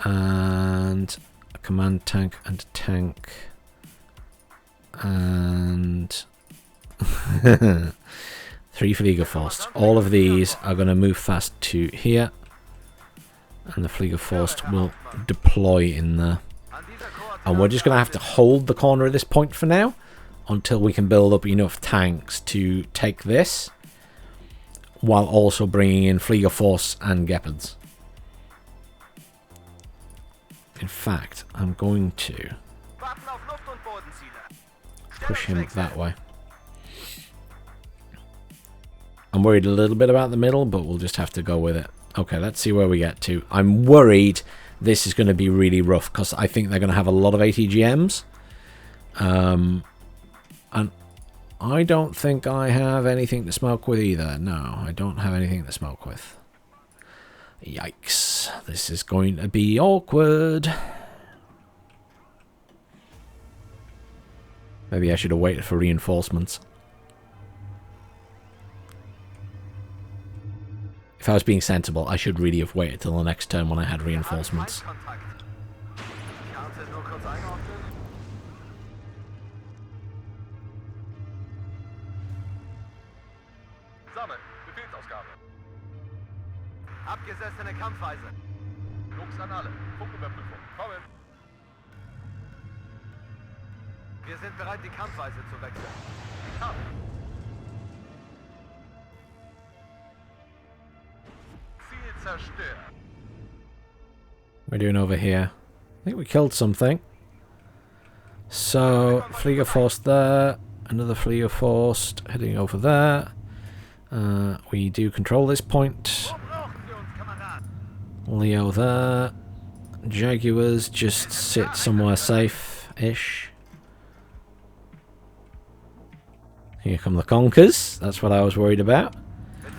And a command tank and a tank. And 3 Fliegerforsts. All of these are going to move fast to here. And the Fliegerforst will deploy in there. And we're just going to have to hold the corner at this point for now. Until we can build up enough tanks to take this. While also bringing in Fliegerforce and Gepards. In fact, I'm going to push him that way. I'm worried a little bit about the middle, but we'll just have to go with it. Okay, let's see where we get to. I'm worried this is going to be really rough because I think they're going to have a lot of ATGMs. And I don't think I have anything to smoke with either. No, I don't have anything to smoke with. Yikes. This is going to be awkward. Maybe I should have waited for reinforcements. If I was being sensible, I should really have waited till the next turn when I had reinforcements. Abgesessene Kampfweise. Lux an alle. Funkenüberprüfung. Kommen. Wir sind bereit, die Kampfweise zu wechseln. Kampf. Ziel zerstört. What are we doing over here? I think we killed something. So, Flieger Force there. Another Flieger Force heading over there. We do control this point. Leo there. Jaguars just sit somewhere safe-ish. Here come the Conkers. That's what I was worried about.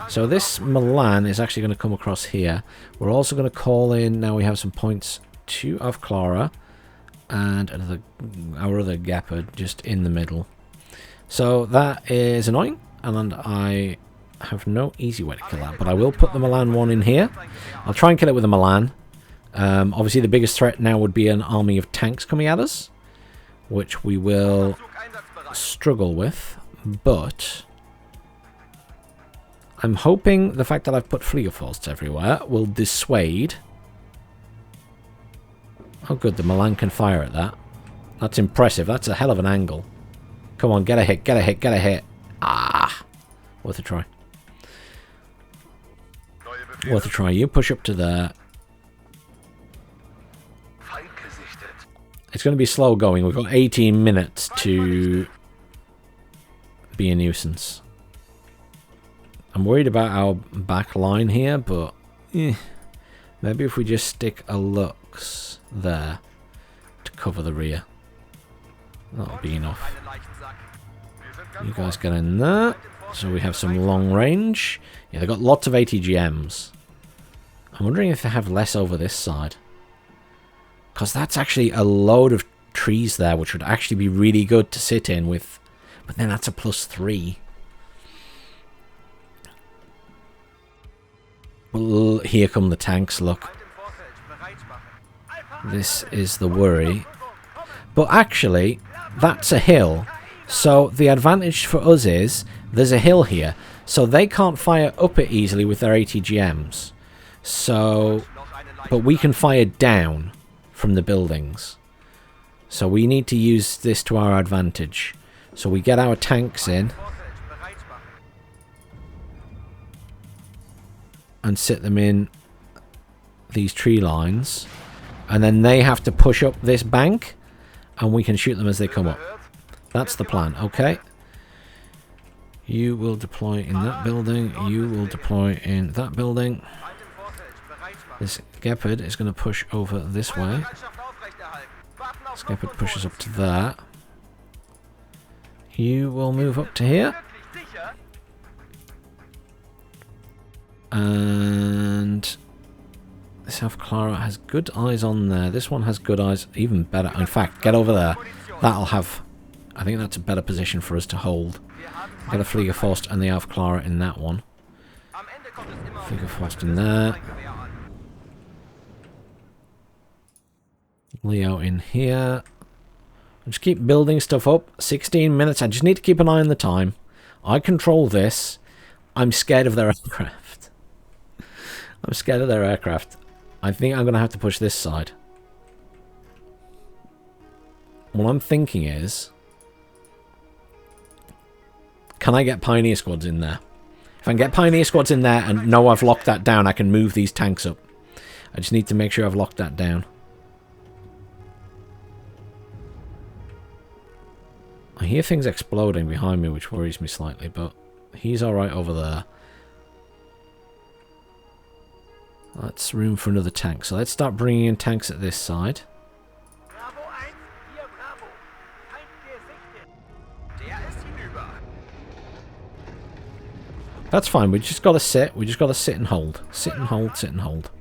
So this Milan is actually going to come across here. We're also going to call in, now we have some points to of Clara and our other Gepard just in the middle. So that is annoying, and I have no easy way to kill that, but I will put the Milan one in here. I'll try and kill it with a Milan. Obviously the biggest threat now would be an army of tanks coming at us, which we will struggle with, but I'm hoping the fact that I've put Fliegerforce everywhere will dissuade. Oh good, the Milan can fire at that. That's impressive, that's a hell of an angle. Come on, get a hit, get a hit, get a hit. Ah! Worth a try. Worth a try. You push up to there. It's going to be slow going. We've got 18 minutes to be a nuisance. I'm worried about our back line here, but maybe if we just stick a Lux there to cover the rear, that'll be enough. You guys get in there. So we have some long range. Yeah, they've got lots of ATGMs. I'm wondering if they have less over this side. Because that's actually a load of trees there, which would actually be really good to sit in with. But then that's a +3. Well, here come the tanks, look. This is the worry. But actually, that's a hill. So the advantage for us is there's a hill here. So they can't fire up it easily with their ATGMs. So, but we can fire down from the buildings. So we need to use this to our advantage. So we get our tanks in and sit them in these tree lines. And then they have to push up this bank and we can shoot them as they come up. That's the plan, okay? You will deploy in that building. You will deploy in that building. This Gepard is going to push over this way. This Gepard pushes up to that. You will move up to here. And South Clara has good eyes on there. This one has good eyes, even better. In fact, get over there. That'll have... I think that's a better position for us to hold. Get a Fliegerforce and the Alf Clara in that one. Fliegerforce in there. Leo in here. Just keep building stuff up. 16 minutes. I just need to keep an eye on the time. I control this. I'm scared of their aircraft. I'm scared of their aircraft. I think I'm going to have to push this side. What I'm thinking is... Can I get Pioneer Squads in there? If I can get Pioneer Squads in there and know I've locked that down, I can move these tanks up. I just need to make sure I've locked that down. I hear things exploding behind me, which worries me slightly, but he's alright over there. That's room for another tank. So let's start bringing in tanks at this side. That's fine. We just got to sit. We just got to sit and hold. Sit and hold, sit and hold.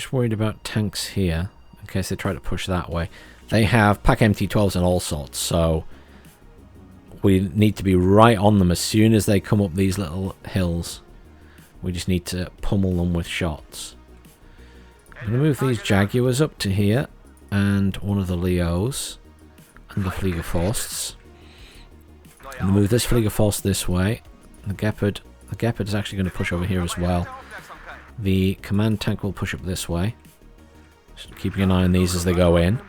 just worried about tanks here, in case they try to push that way. They have pack MT-12s and all sorts, so we need to be right on them as soon as they come up these little hills. We just need to pummel them with shots. I'm going to move these Jaguars up to here, and one of the Leos, and the Fliegerforsts. I'm going to move this Fliegerforst this way. The Gepard is actually going to push over here as well. The command tank will push up this way. Just keeping an eye on these as they go in.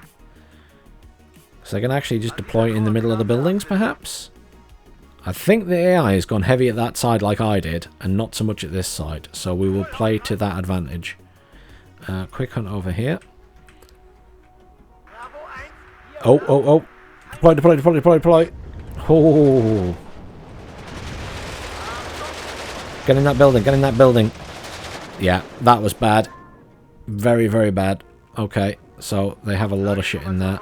So they can actually just deploy in the middle of the buildings, perhaps? I think the AI has gone heavy at that side like I did, and not so much at this side. So we will play to that advantage. Quick hunt over here. Oh. Deploy. Oh. Get in that building. Yeah, that was bad. Very, very bad. Okay, so they have a lot of shit in there.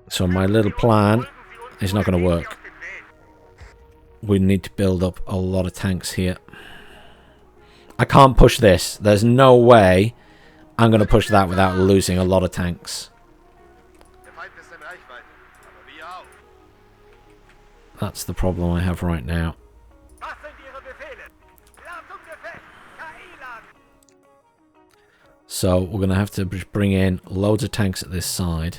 So my little plan is not going to work. We need to build up a lot of tanks here. I can't push this. There's no way I'm going to push that without losing a lot of tanks. That's the problem I have right now. So we're going to have to bring in loads of tanks at this side.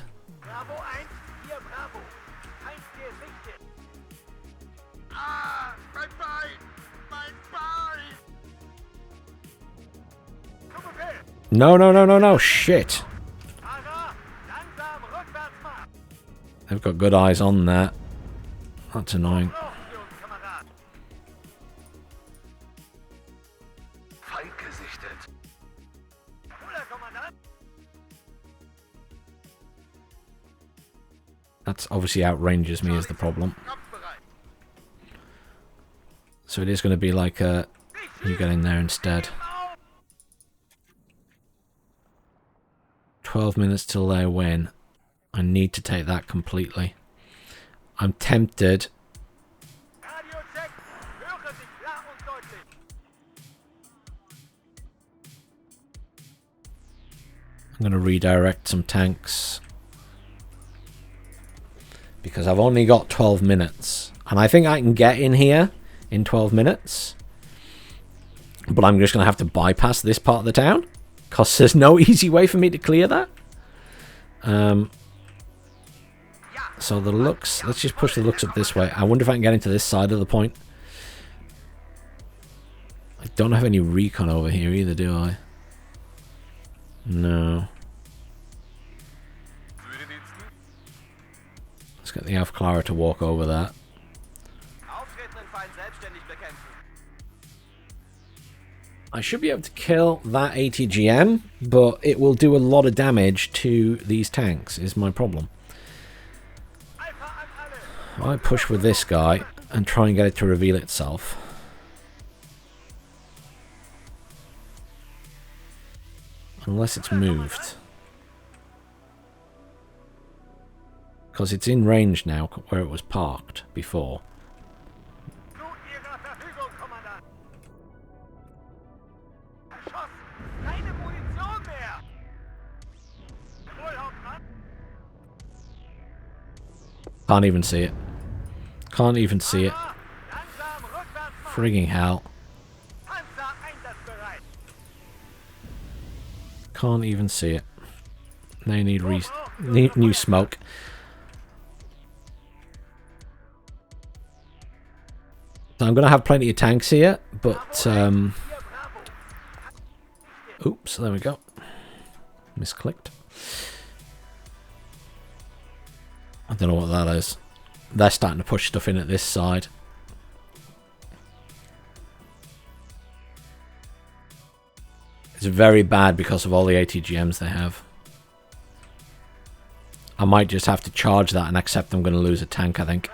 No, shit. They've got good eyes on that. That's annoying. That's obviously outranges me is the problem. So it is going to be like you get in there instead. 12 minutes till they win. I need to take that completely. I'm tempted. I'm going to redirect some tanks. Because I've only got 12 minutes. And I think I can get in here in 12 minutes. But I'm just going to have to bypass this part of the town. Because there's no easy way for me to clear that. So the looks, let's just push the looks up this way. I wonder if I can get into this side of the point. I don't have any recon over here either, do I? No. Let's get the Alpha Clara to walk over that. I should be able to kill that ATGM, but it will do a lot of damage to these tanks, is my problem. I push with this guy and try and get it to reveal itself. Unless it's moved. Because it's in range now where it was parked before. Can't even see it. Can't even see it. Frigging hell. Can't even see it. They need new smoke. So I'm going to have plenty of tanks here, but... oops, there we go. Misclicked. I don't know what that is. They're starting to push stuff in at this side. It's very bad because of all the ATGMs they have. I might just have to charge that and accept I'm going to lose a tank, I think.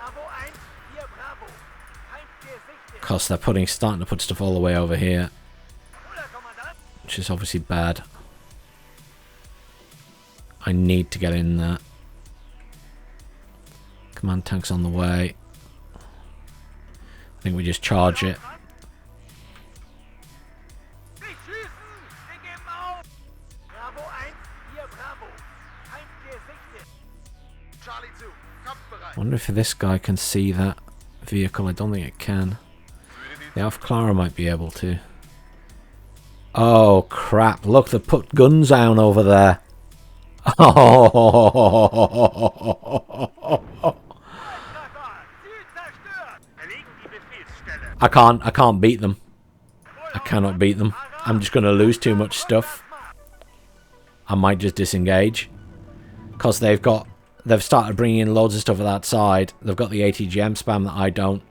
Because they're starting to put stuff all the way over here. Which is obviously bad. I need to get in there. Command tank's on the way. I think we just charge it. Charlie zu. Kampfbereit. Wonder if this guy can see that vehicle. I don't think it can. The Alpha Clara might be able to. Oh crap, look, they put guns down over there. Oh. I can't beat them. I cannot beat them. I'm just going to lose too much stuff. I might just disengage. Because they've started bringing in loads of stuff at that side. They've got the ATGM spam that I don't.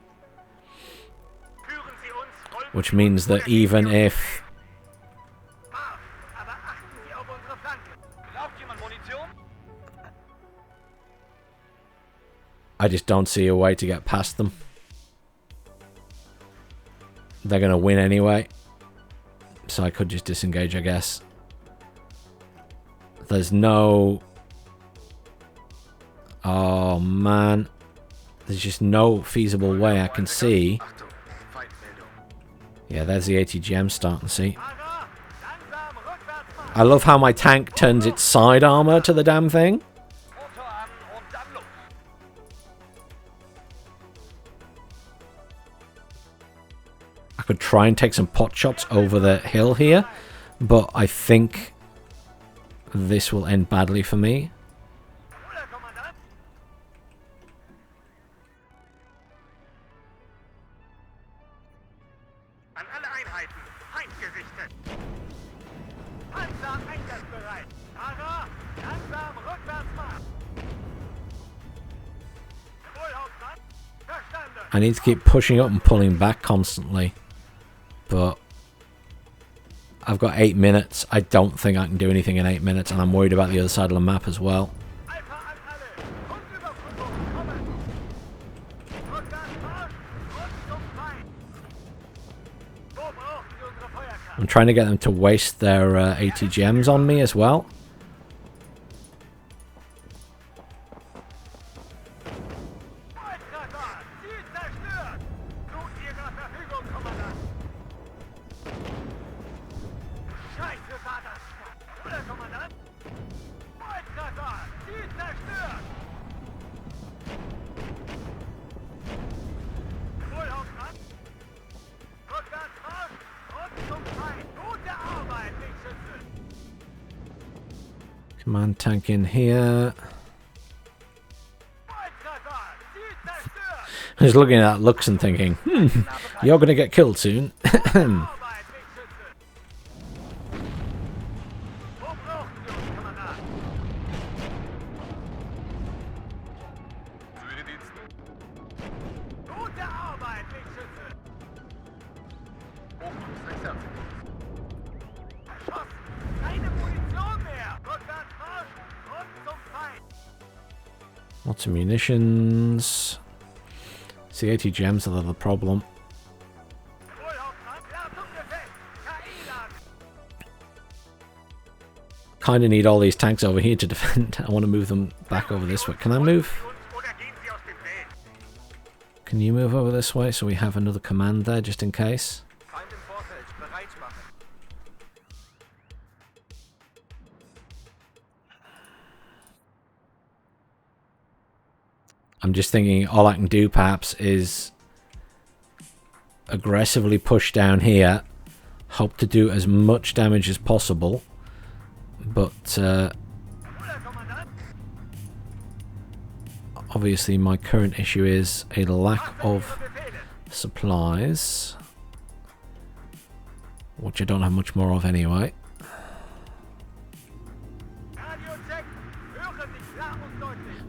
Which means that even if... I just don't see a way to get past them. They're going to win anyway. So I could just disengage, I guess. There's no... Oh, man. There's just no feasible way I can see. Yeah, there's the ATGM starting to see. I love how my tank turns its side armor to the damn thing. I could try and take some pot shots over the hill here, but I think this will end badly for me. I need to keep pushing up and pulling back constantly. But I've got 8 minutes. I don't think I can do anything in 8 minutes, and I'm worried about the other side of the map as well. I'm trying to get them to waste their ATGMs on me as well. Command tank in here. I was looking at looks and thinking, you're going to get killed soon. Lots of munitions. It's the ATGMs that are the problem. Kind of need all these tanks over here to defend. I want to move them back over this way. Can I move? Can you move over this way so we have another command there just in case? I'm just thinking all I can do perhaps is aggressively push down here, hope to do as much damage as possible, but obviously my current issue is a lack of supplies, which I don't have much more of anyway.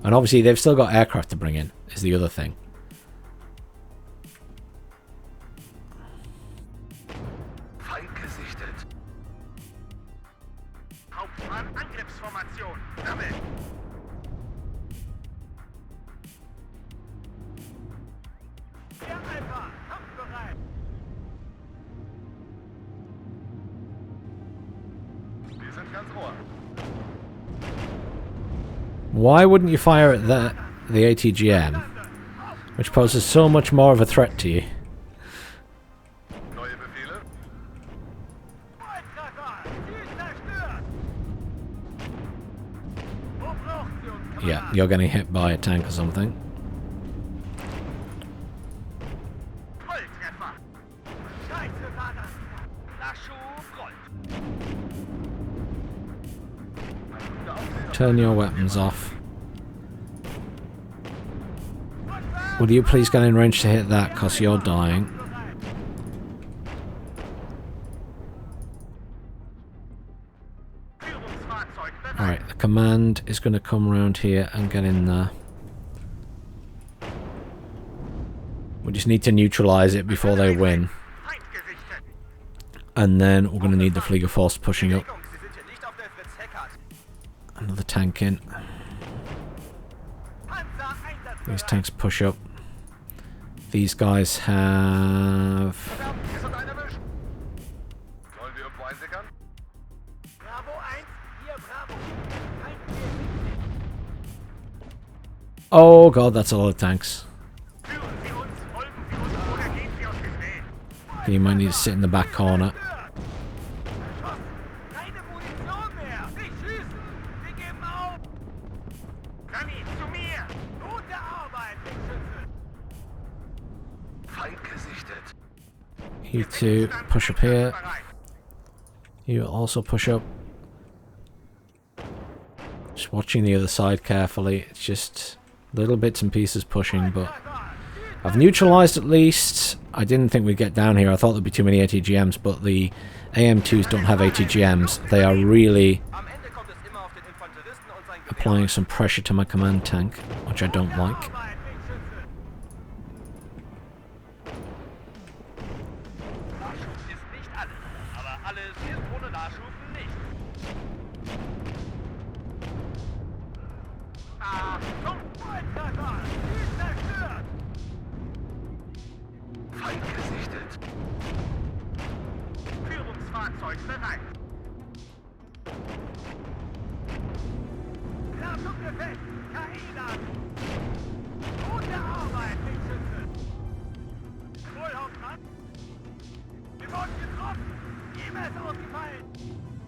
And obviously they've still got aircraft to bring in, is the other thing. Why wouldn't you fire at the ATGM, which poses so much more of a threat to you? Yeah, you're getting hit by a tank or something. Volltreffer. Scheiße, Bandanner. Nachschub rollt. Turn your weapons off. Would you please get in range to hit that, because you're dying. Alright, the command is going to come around here and get in there. We just need to neutralise it before they win. And then we're going to need the Fliegerforce pushing up. Another tank in. These tanks push up. These guys have... Oh god, that's a lot of tanks. You might need to sit in the back corner. You two push up here. You also push up. Just watching the other side carefully. It's just little bits and pieces pushing, but I've neutralized at least. I didn't think we'd get down here. I thought there'd be too many ATGMs, but the AM2s don't have ATGMs. They are really applying some pressure to my command tank, which I don't like.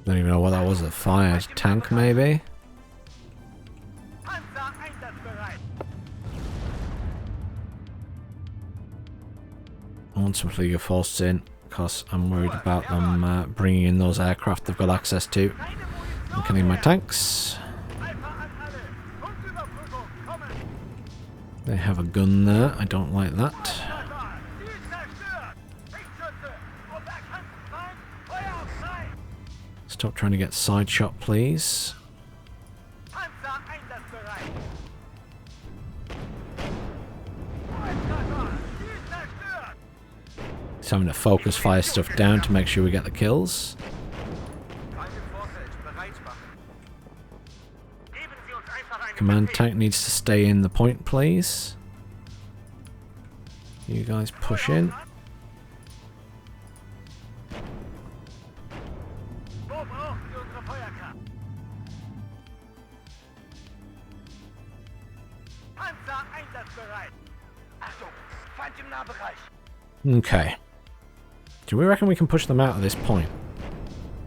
Don't even know what that was. A fire tank, maybe? I want some Fliegerforce in, because I'm worried about them bringing in those aircraft they've got access to. I'm killing my tanks. They have a gun there. I don't like that. Stop trying to get side shot, please. Just having to focus fire stuff down to make sure we get the kills. Command tank needs to stay in the point, please. You guys push in. Okay. Do we reckon we can push them out at this point?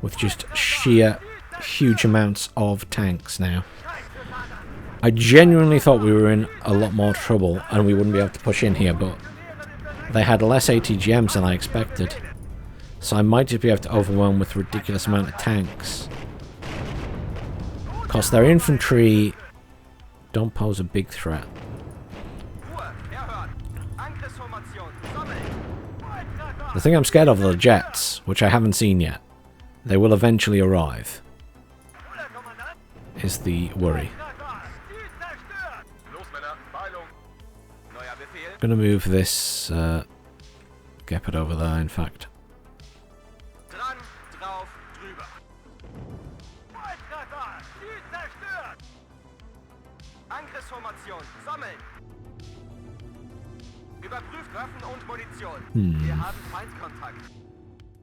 With just sheer huge amounts of tanks now. I genuinely thought we were in a lot more trouble and we wouldn't be able to push in here, but they had less ATGMs than I expected. So I might just be able to overwhelm with a ridiculous amount of tanks. Because their infantry don't pose a big threat. The thing I'm scared of are the jets, which I haven't seen yet. They will eventually arrive, is the worry. I'm going to move this Gepard over there, in fact.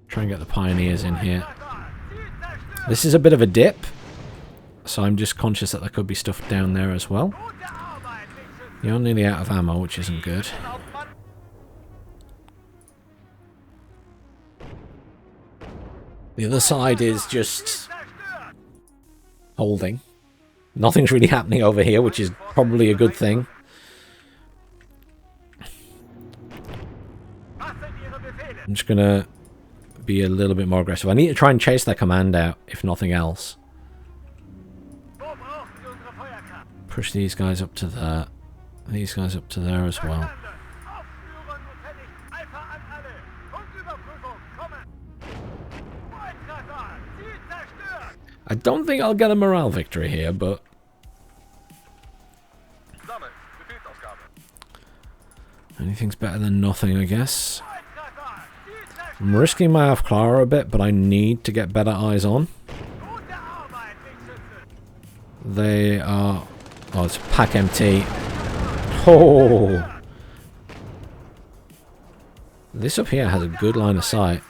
Try and get the pioneers in here. This is a bit of a dip, so I'm just conscious that there could be stuff down there as well. You're nearly out of ammo, which isn't good. The other side is just holding. Nothing's really happening over here, which is probably a good thing. I'm just gonna be a little bit more aggressive. I need to try and chase that command out, if nothing else. Push these guys up to there. These guys up to there as well. I don't think I'll get a morale victory here, but anything's better than nothing, I guess. I'm risking my Aufklärer a bit, but I need to get better eyes on. They are... Oh, it's pack MT. Oh! This up here has a good line of sight.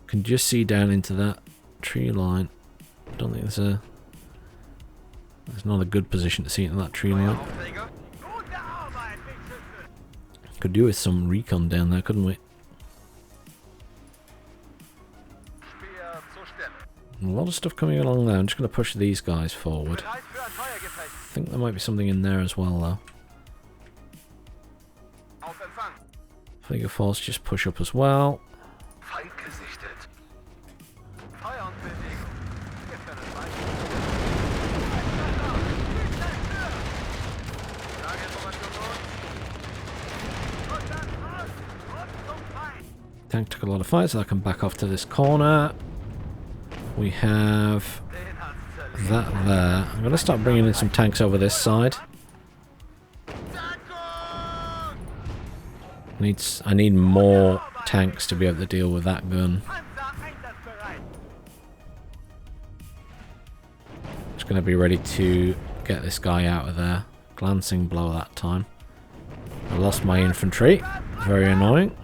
Can just see down into that tree line. I don't think there's a... There's not a good position to see into that tree line. Could do with some recon down there, couldn't we? A lot of stuff coming along there. I'm just going to push these guys forward. I think there might be something in there as well, though. Figure Force just push up as well. Tank took a lot of fire, so I can back off to this corner. We have that there. I'm going to start bringing in some tanks over this side. I need more tanks to be able to deal with that gun. Just going to be ready to get this guy out of there. Glancing blow that time. I lost my infantry. Very annoying.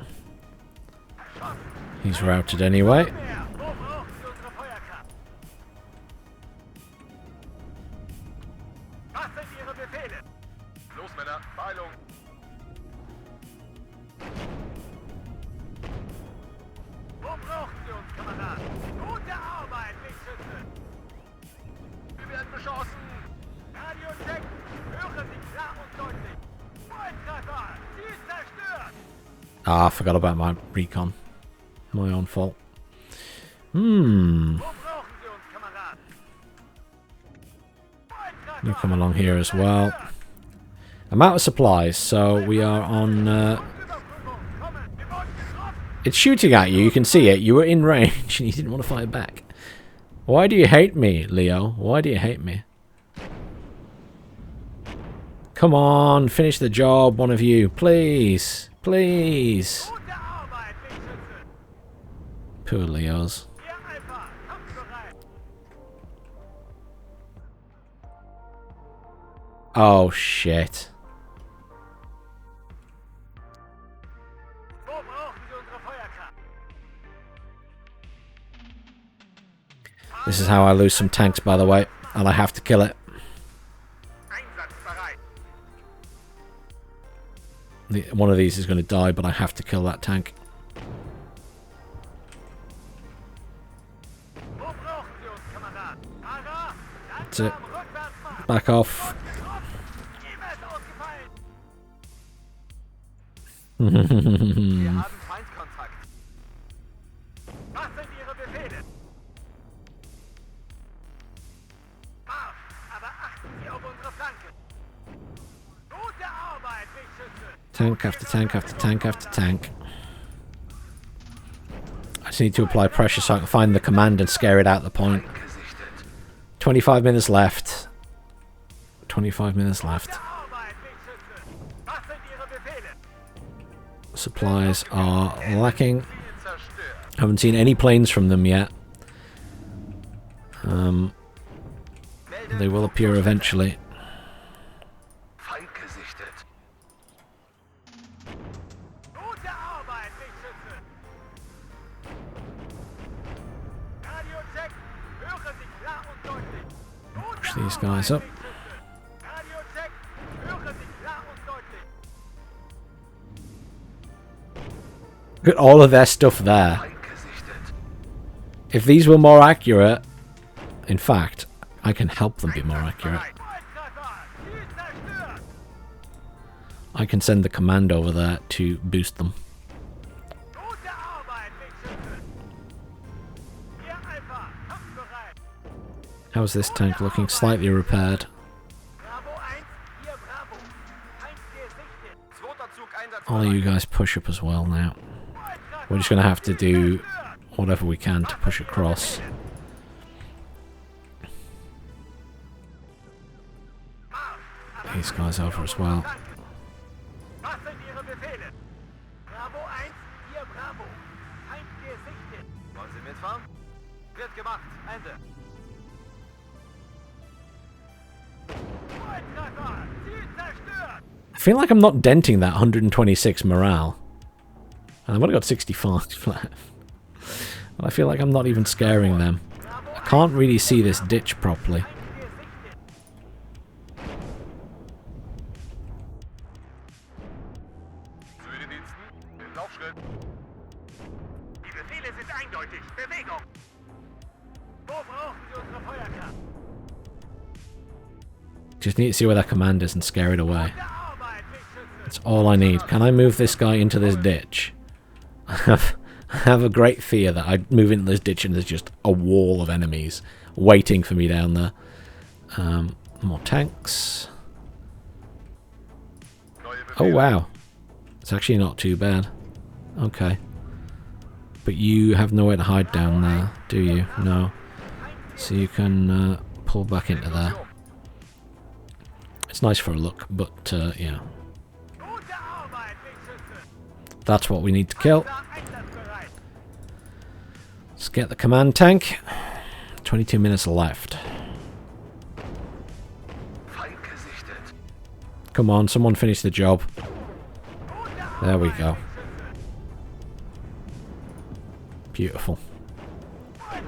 He's routed anyway. Ah, I forgot about my recon. My own fault. You come along here as well. I'm out of supplies, so we are on... It's shooting at you, you can see it. You were in range and you didn't want to fire back. Why do you hate me, Leo? Why do you hate me? Come on, finish the job, one of you. Please. Please. Poor Leos. Oh, shit. This is how I lose some tanks, by the way, and I have to kill it. One of these is going to die, but I have to kill that tank. That's it. Back off. Tank after tank after tank after tank. I just need to apply pressure so I can find the command and scare it out the point. 25 minutes left. 25 minutes left. Supplies are lacking. Haven't seen any planes from them yet. They will appear eventually. Push these guys up. Look at all of their stuff there. If these were more accurate, in fact, I can help them be more accurate. I can send the command over there to boost them. How's this tank looking? Slightly repaired. All of you guys push up as well now. We're just going to have to do whatever we can to push across. These guys over as well. I feel like I'm not denting that 126 morale. And I've only got 65 left. And I feel like I'm not even scaring them. I can't really see this ditch properly. Just need to see where that command is and scare it away. That's all I need. Can I move this guy into this ditch? I have a great fear that I move into this ditch and there's just a wall of enemies waiting for me down there. More tanks. Oh wow. It's actually not too bad. Okay. But you have nowhere to hide down there, do you? No. So you can pull back into there. It's nice for a look, but yeah. That's what we need to kill. Let's get the command tank. 22 minutes left. Come on, someone finish the job. There we go. Beautiful. I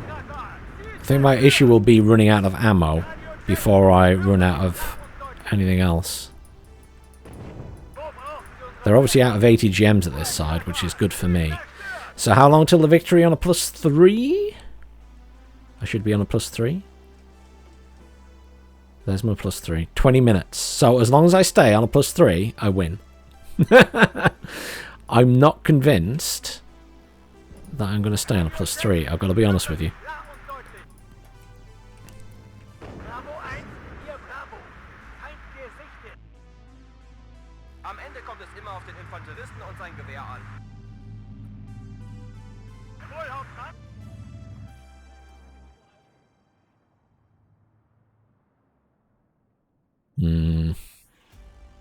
think my issue will be running out of ammo before I run out of anything else. They're obviously out of 80 gems at this side, which is good for me. So how long till the victory on a +3? I should be on a +3. There's my +3. 20 minutes. So as long as I stay on a +3, I win. I'm not convinced that I'm going to stay on a +3. I've got to be honest with you. Am Ende kommt es immer auf den Infanteristen und sein Gewehr an.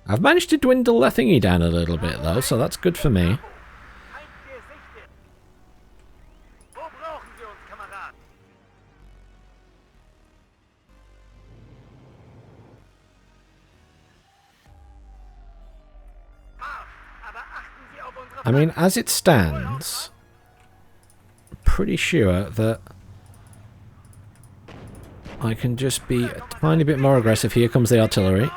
I've managed to dwindle that thingy down a little bit though, so that's good for me. I mean, as it stands, I'm pretty sure that I can just be a tiny bit more aggressive. Here comes the artillery.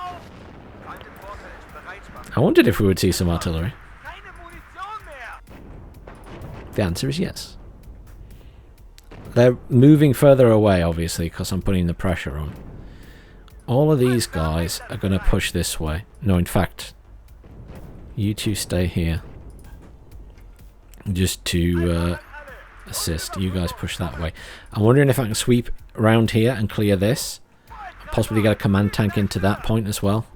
I wondered if we would see some artillery. The answer is yes. They're moving further away, obviously, because I'm putting the pressure on. All of these guys are going to push this way. No, in fact, you two stay here. Just to assist. You guys push that way. I'm wondering if I can sweep around here and clear this. And possibly get a command tank into that point as well.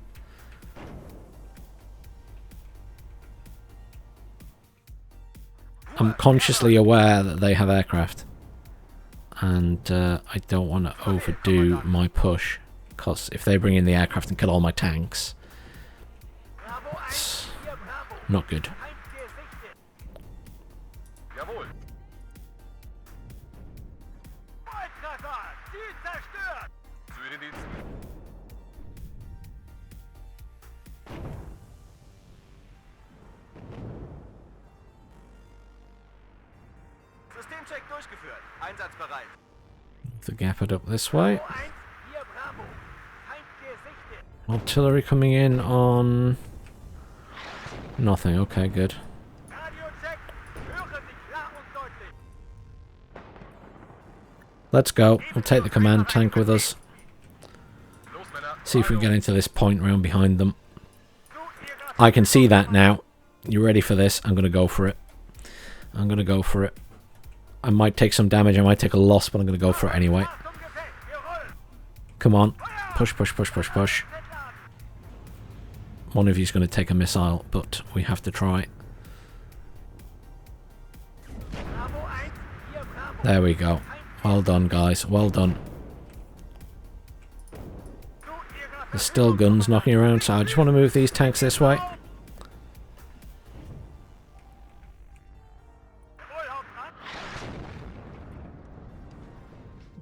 I'm consciously aware that they have aircraft. And I don't want to overdo my push. Because if they bring in the aircraft and kill all my tanks, it's not good. Systemcheck durchgeführt. Einsatzbereit. The gap it up this way. Artillery coming in on nothing. Okay, good. Let's go. We'll take the command tank with us. Los, Männer. See if we can get into this point round behind them. I can see that now. You ready for this? I'm going to go for it. I'm going to go for it. I might take some damage. I might take a loss, but I'm going to go for it anyway. Come on. Push, push, push, push, push. One of you's going to take a missile, but we have to try. There we go. Well done, guys. Well done. There's still guns knocking around, so I just want to move these tanks this way.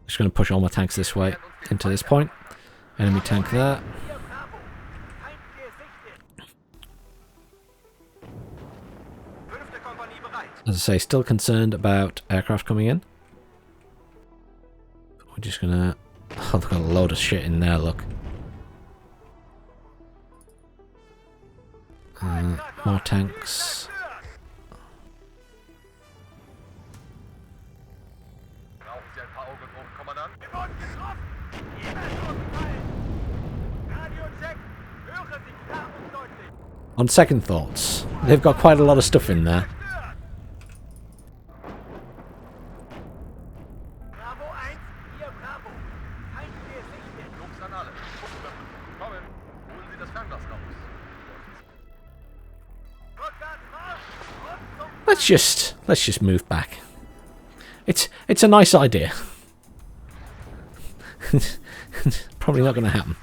Just going to push all my tanks this way into this point. Enemy tank there. As I say, still concerned about aircraft coming in. We're just going to... Oh, they've got a load of shit in there, look. More tanks. Brauchen Sie ein paar Augen oben, Kommandant? On second thoughts, they've got quite a lot of stuff in there. Los an alle. Funkenüberprüfung. Kommen. Holen Sie das Fernglas raus. Let's just move back. It's a nice idea. Probably not going to happen.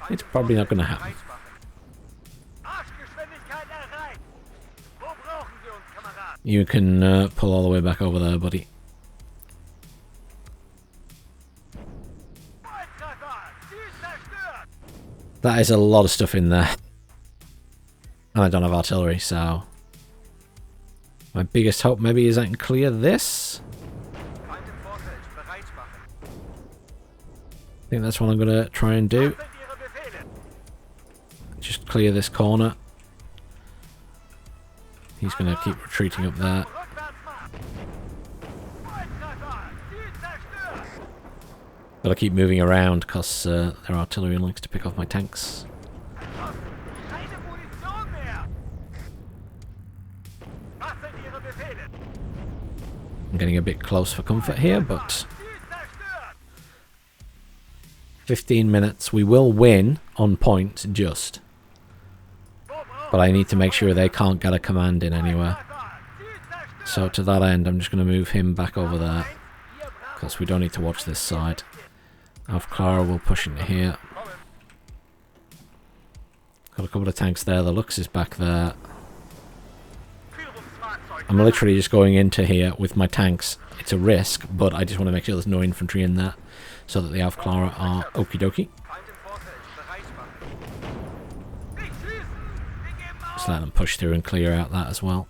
It's probably not going to happen. You can pull all the way back over there, buddy. That is a lot of stuff in there. And I don't have artillery, so... My biggest hope maybe is I can clear this. I think that's what I'm going to try and do. Just clear this corner. He's going to keep retreating up there. Gotta keep moving around because their artillery likes to pick off my tanks. I'm getting a bit close for comfort here, but 15 minutes. We will win on points, just. But I need to make sure they can't get a command in anywhere. So to that end, I'm just going to move him back over there. Because we don't need to watch this side. Alpha Clara will push into here. Got a couple of tanks there. The Lux is back there. I'm literally just going into here with my tanks. It's a risk, but I just want to make sure there's no infantry in there. So that the Alpha Clara are okie dokie. Just let them push through and clear out that as well.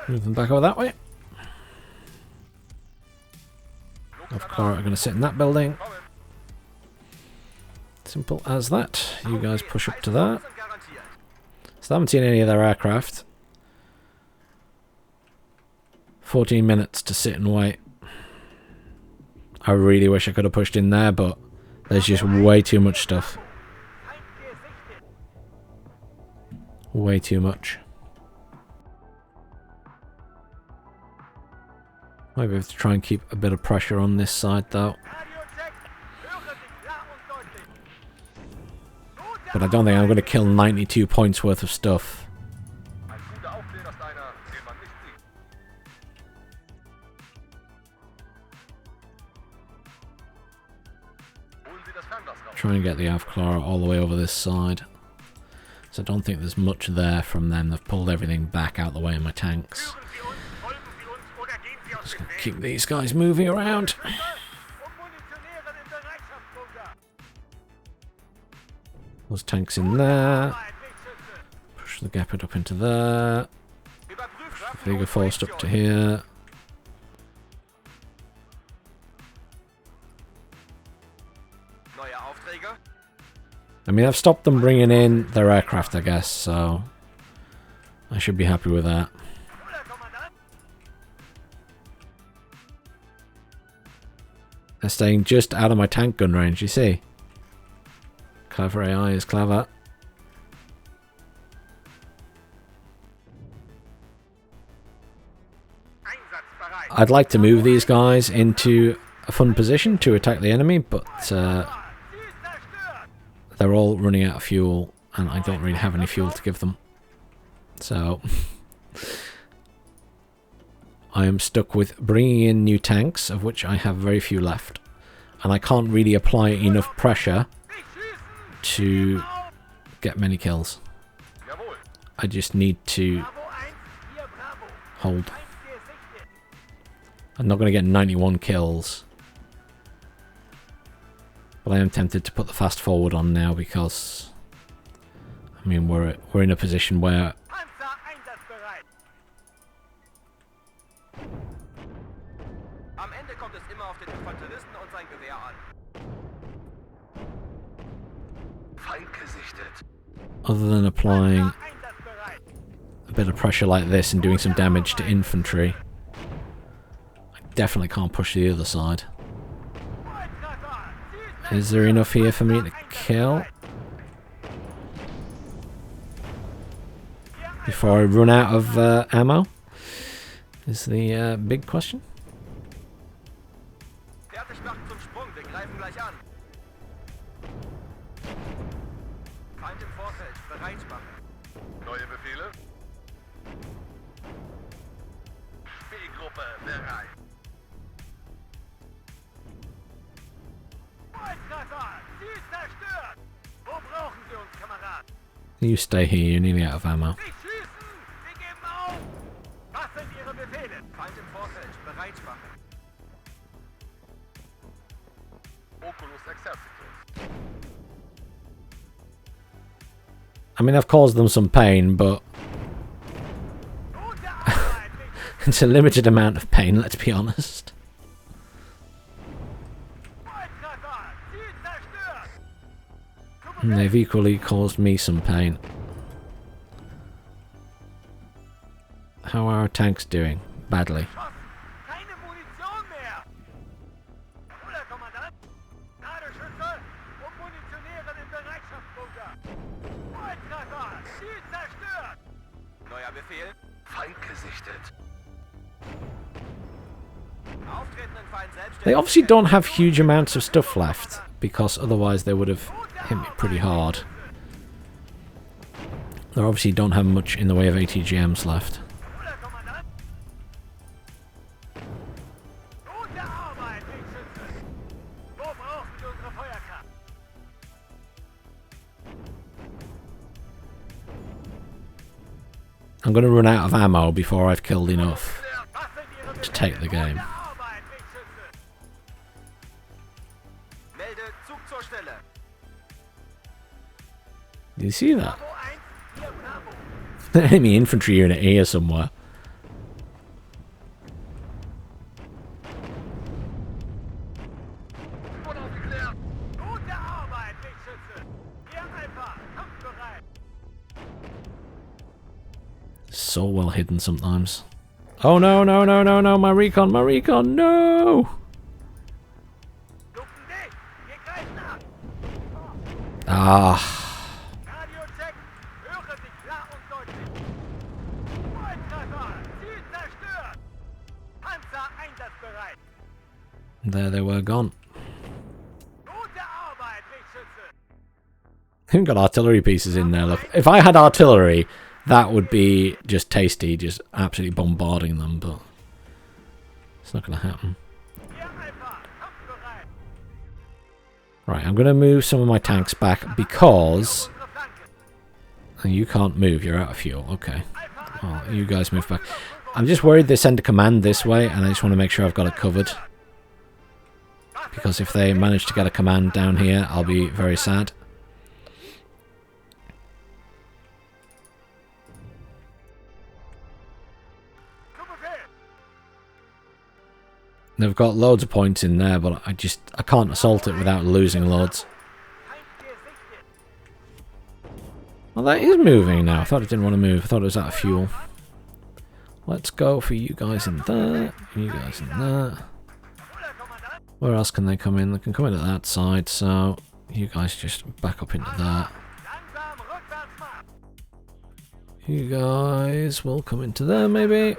Move them back over that way. Alpha Clara are going to sit in that building. Simple as that. You guys push up to that. So I haven't seen any of their aircraft. 14 minutes to sit and wait. I really wish I could have pushed in there, but there's just way too much stuff. Way too much. Maybe have to try and keep a bit of pressure on this side though. But I don't think I'm going to kill 92 points worth of stuff. Try and get the Alpha Clara all the way over this side. So I don't think there's much there from them. They've pulled everything back out the way of my tanks. Just gonna keep these guys moving around. Those tanks in there. Push the Gepard up into there. Push the Vega Force up to here. I mean, I've stopped them bringing in their aircraft, I guess, so I should be happy with that. They're staying just out of my tank gun range, you see. Clever AI is clever. I'd like to move these guys into a fun position to attack the enemy, but they're all running out of fuel, and I don't really have any fuel to give them. So I am stuck with bringing in new tanks, of which I have very few left, and I can't really apply enough pressure to get many kills. I just need to hold. I'm not going to get 91 kills, but I am tempted to put the fast forward on now because, I mean, we're in a position where other than applying a bit of pressure like this and doing some damage to infantry, I definitely can't push the other side. Is there enough here for me to kill before I run out of ammo? Is the big question. Neue Befehle? B-Gruppe bereit. Ziel zerstört! Wo brauchen Sie uns, Kamerad? You stay here, you're nearly out of ammo. Sie schießen! Sie geben auf! Was sind Ihre Befehle? Feind im Vorfeld, Bereitsprache. Oculus Exercitus. I mean, I've caused them some pain, but it's a limited amount of pain, let's be honest. And they've equally caused me some pain. How are our tanks doing? Badly. Neuer Befehl. Feind gesichtet. They obviously don't have huge amounts of stuff left, because otherwise they would have hit me pretty hard. They obviously don't have much in the way of ATGMs left. I'm going to run out of ammo before I've killed enough to take the game. Do you see that? Enemy infantry unit here somewhere. So well hidden sometimes. Oh no, no, no, no, no, my recon, no! Ah. There they were gone. Haven't got artillery pieces in there. Look, if I had artillery, that would be just tasty, just absolutely bombarding them, but it's not going to happen. Right, I'm going to move some of my tanks back because you can't move, you're out of fuel. Okay, well, you guys move back. I'm just worried they send a command this way, and I just want to make sure I've got it covered. Because if they manage to get a command down here, I'll be very sad. They've got loads of points in there, but I can't assault it without losing loads. Oh, that is moving now. I thought it didn't want to move. I thought it was out of fuel. Let's go for you guys in there. You guys in there. Where else can they come in? They can come in at that side, so you guys just back up into that. You guys will come into there, maybe.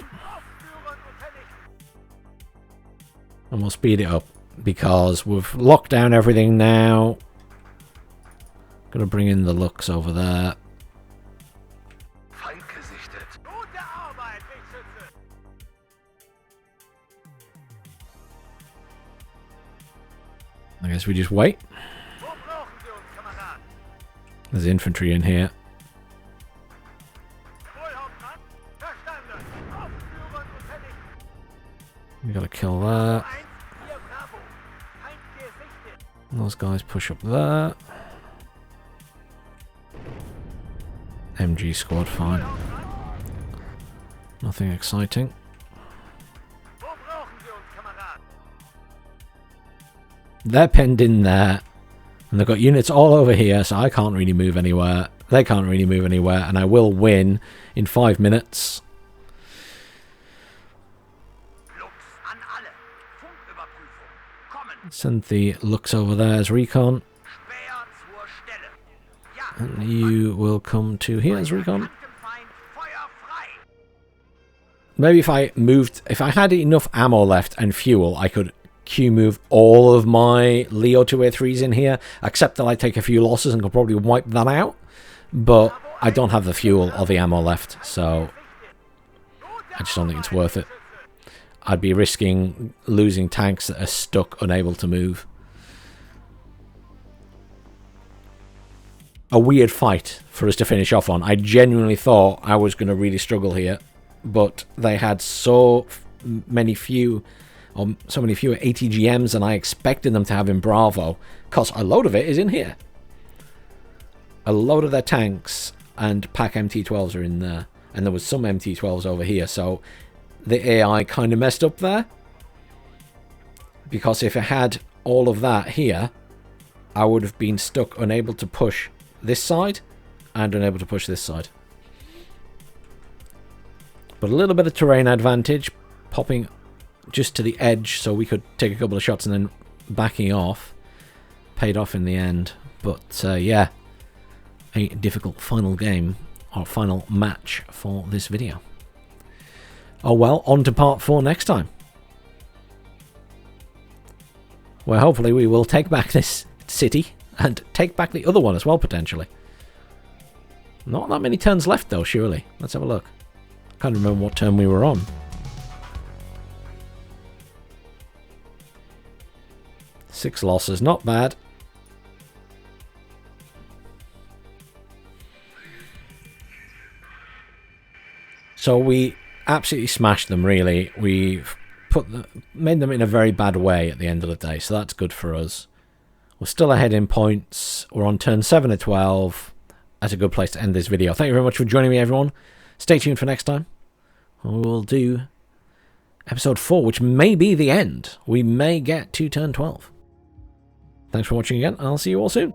And we'll speed it up, because we've locked down everything now. Gonna bring in the Lux over there. I guess we just wait. There's infantry in here. We gotta kill that. Those guys push up there. MG squad, fine. Nothing exciting. They're penned in there, and they've got units all over here, so I can't really move anywhere. They can't really move anywhere, and I will win in 5 minutes. Send the Lux over there as recon. And you will come to here as recon. Maybe if I had enough ammo left and fuel, I could Q-move all of my Leo 2A3s in here, except that I take a few losses and could probably wipe that out. But I don't have the fuel or the ammo left, so I just don't think it's worth it. I'd be risking losing tanks that are stuck, unable to move. A weird fight for us to finish off on. I genuinely thought I was going to really struggle here, but they had so many fewer ATGMs than I expected them to have in Bravo, because a load of it is in here. A load of their tanks and pack MT-12s are in there, and there was some MT-12s over here, so the AI kind of messed up there, because if it had all of that here, I would have been stuck, unable to push this side and unable to push this side. But a little bit of terrain advantage, popping just to the edge so we could take a couple of shots and then backing off, paid off in the end. But yeah, a difficult final game or final match for this video. Oh well, on to part 4 next time, where hopefully we will take back this city and take back the other one as well, potentially. Not that many turns left though, surely. Let's have a look. Can't remember what turn we were on. 6 losses, not bad. So we absolutely smashed them, really. We've made them in a very bad way at the end of the day, so that's good for us. We're still ahead in points. We're on turn 7 of 12. That's a good place to end this video. Thank you very much for joining me, everyone. Stay tuned for next time. We'll do episode 4, which may be the end. We may get to turn 12. Thanks for watching again. I'll see you all soon.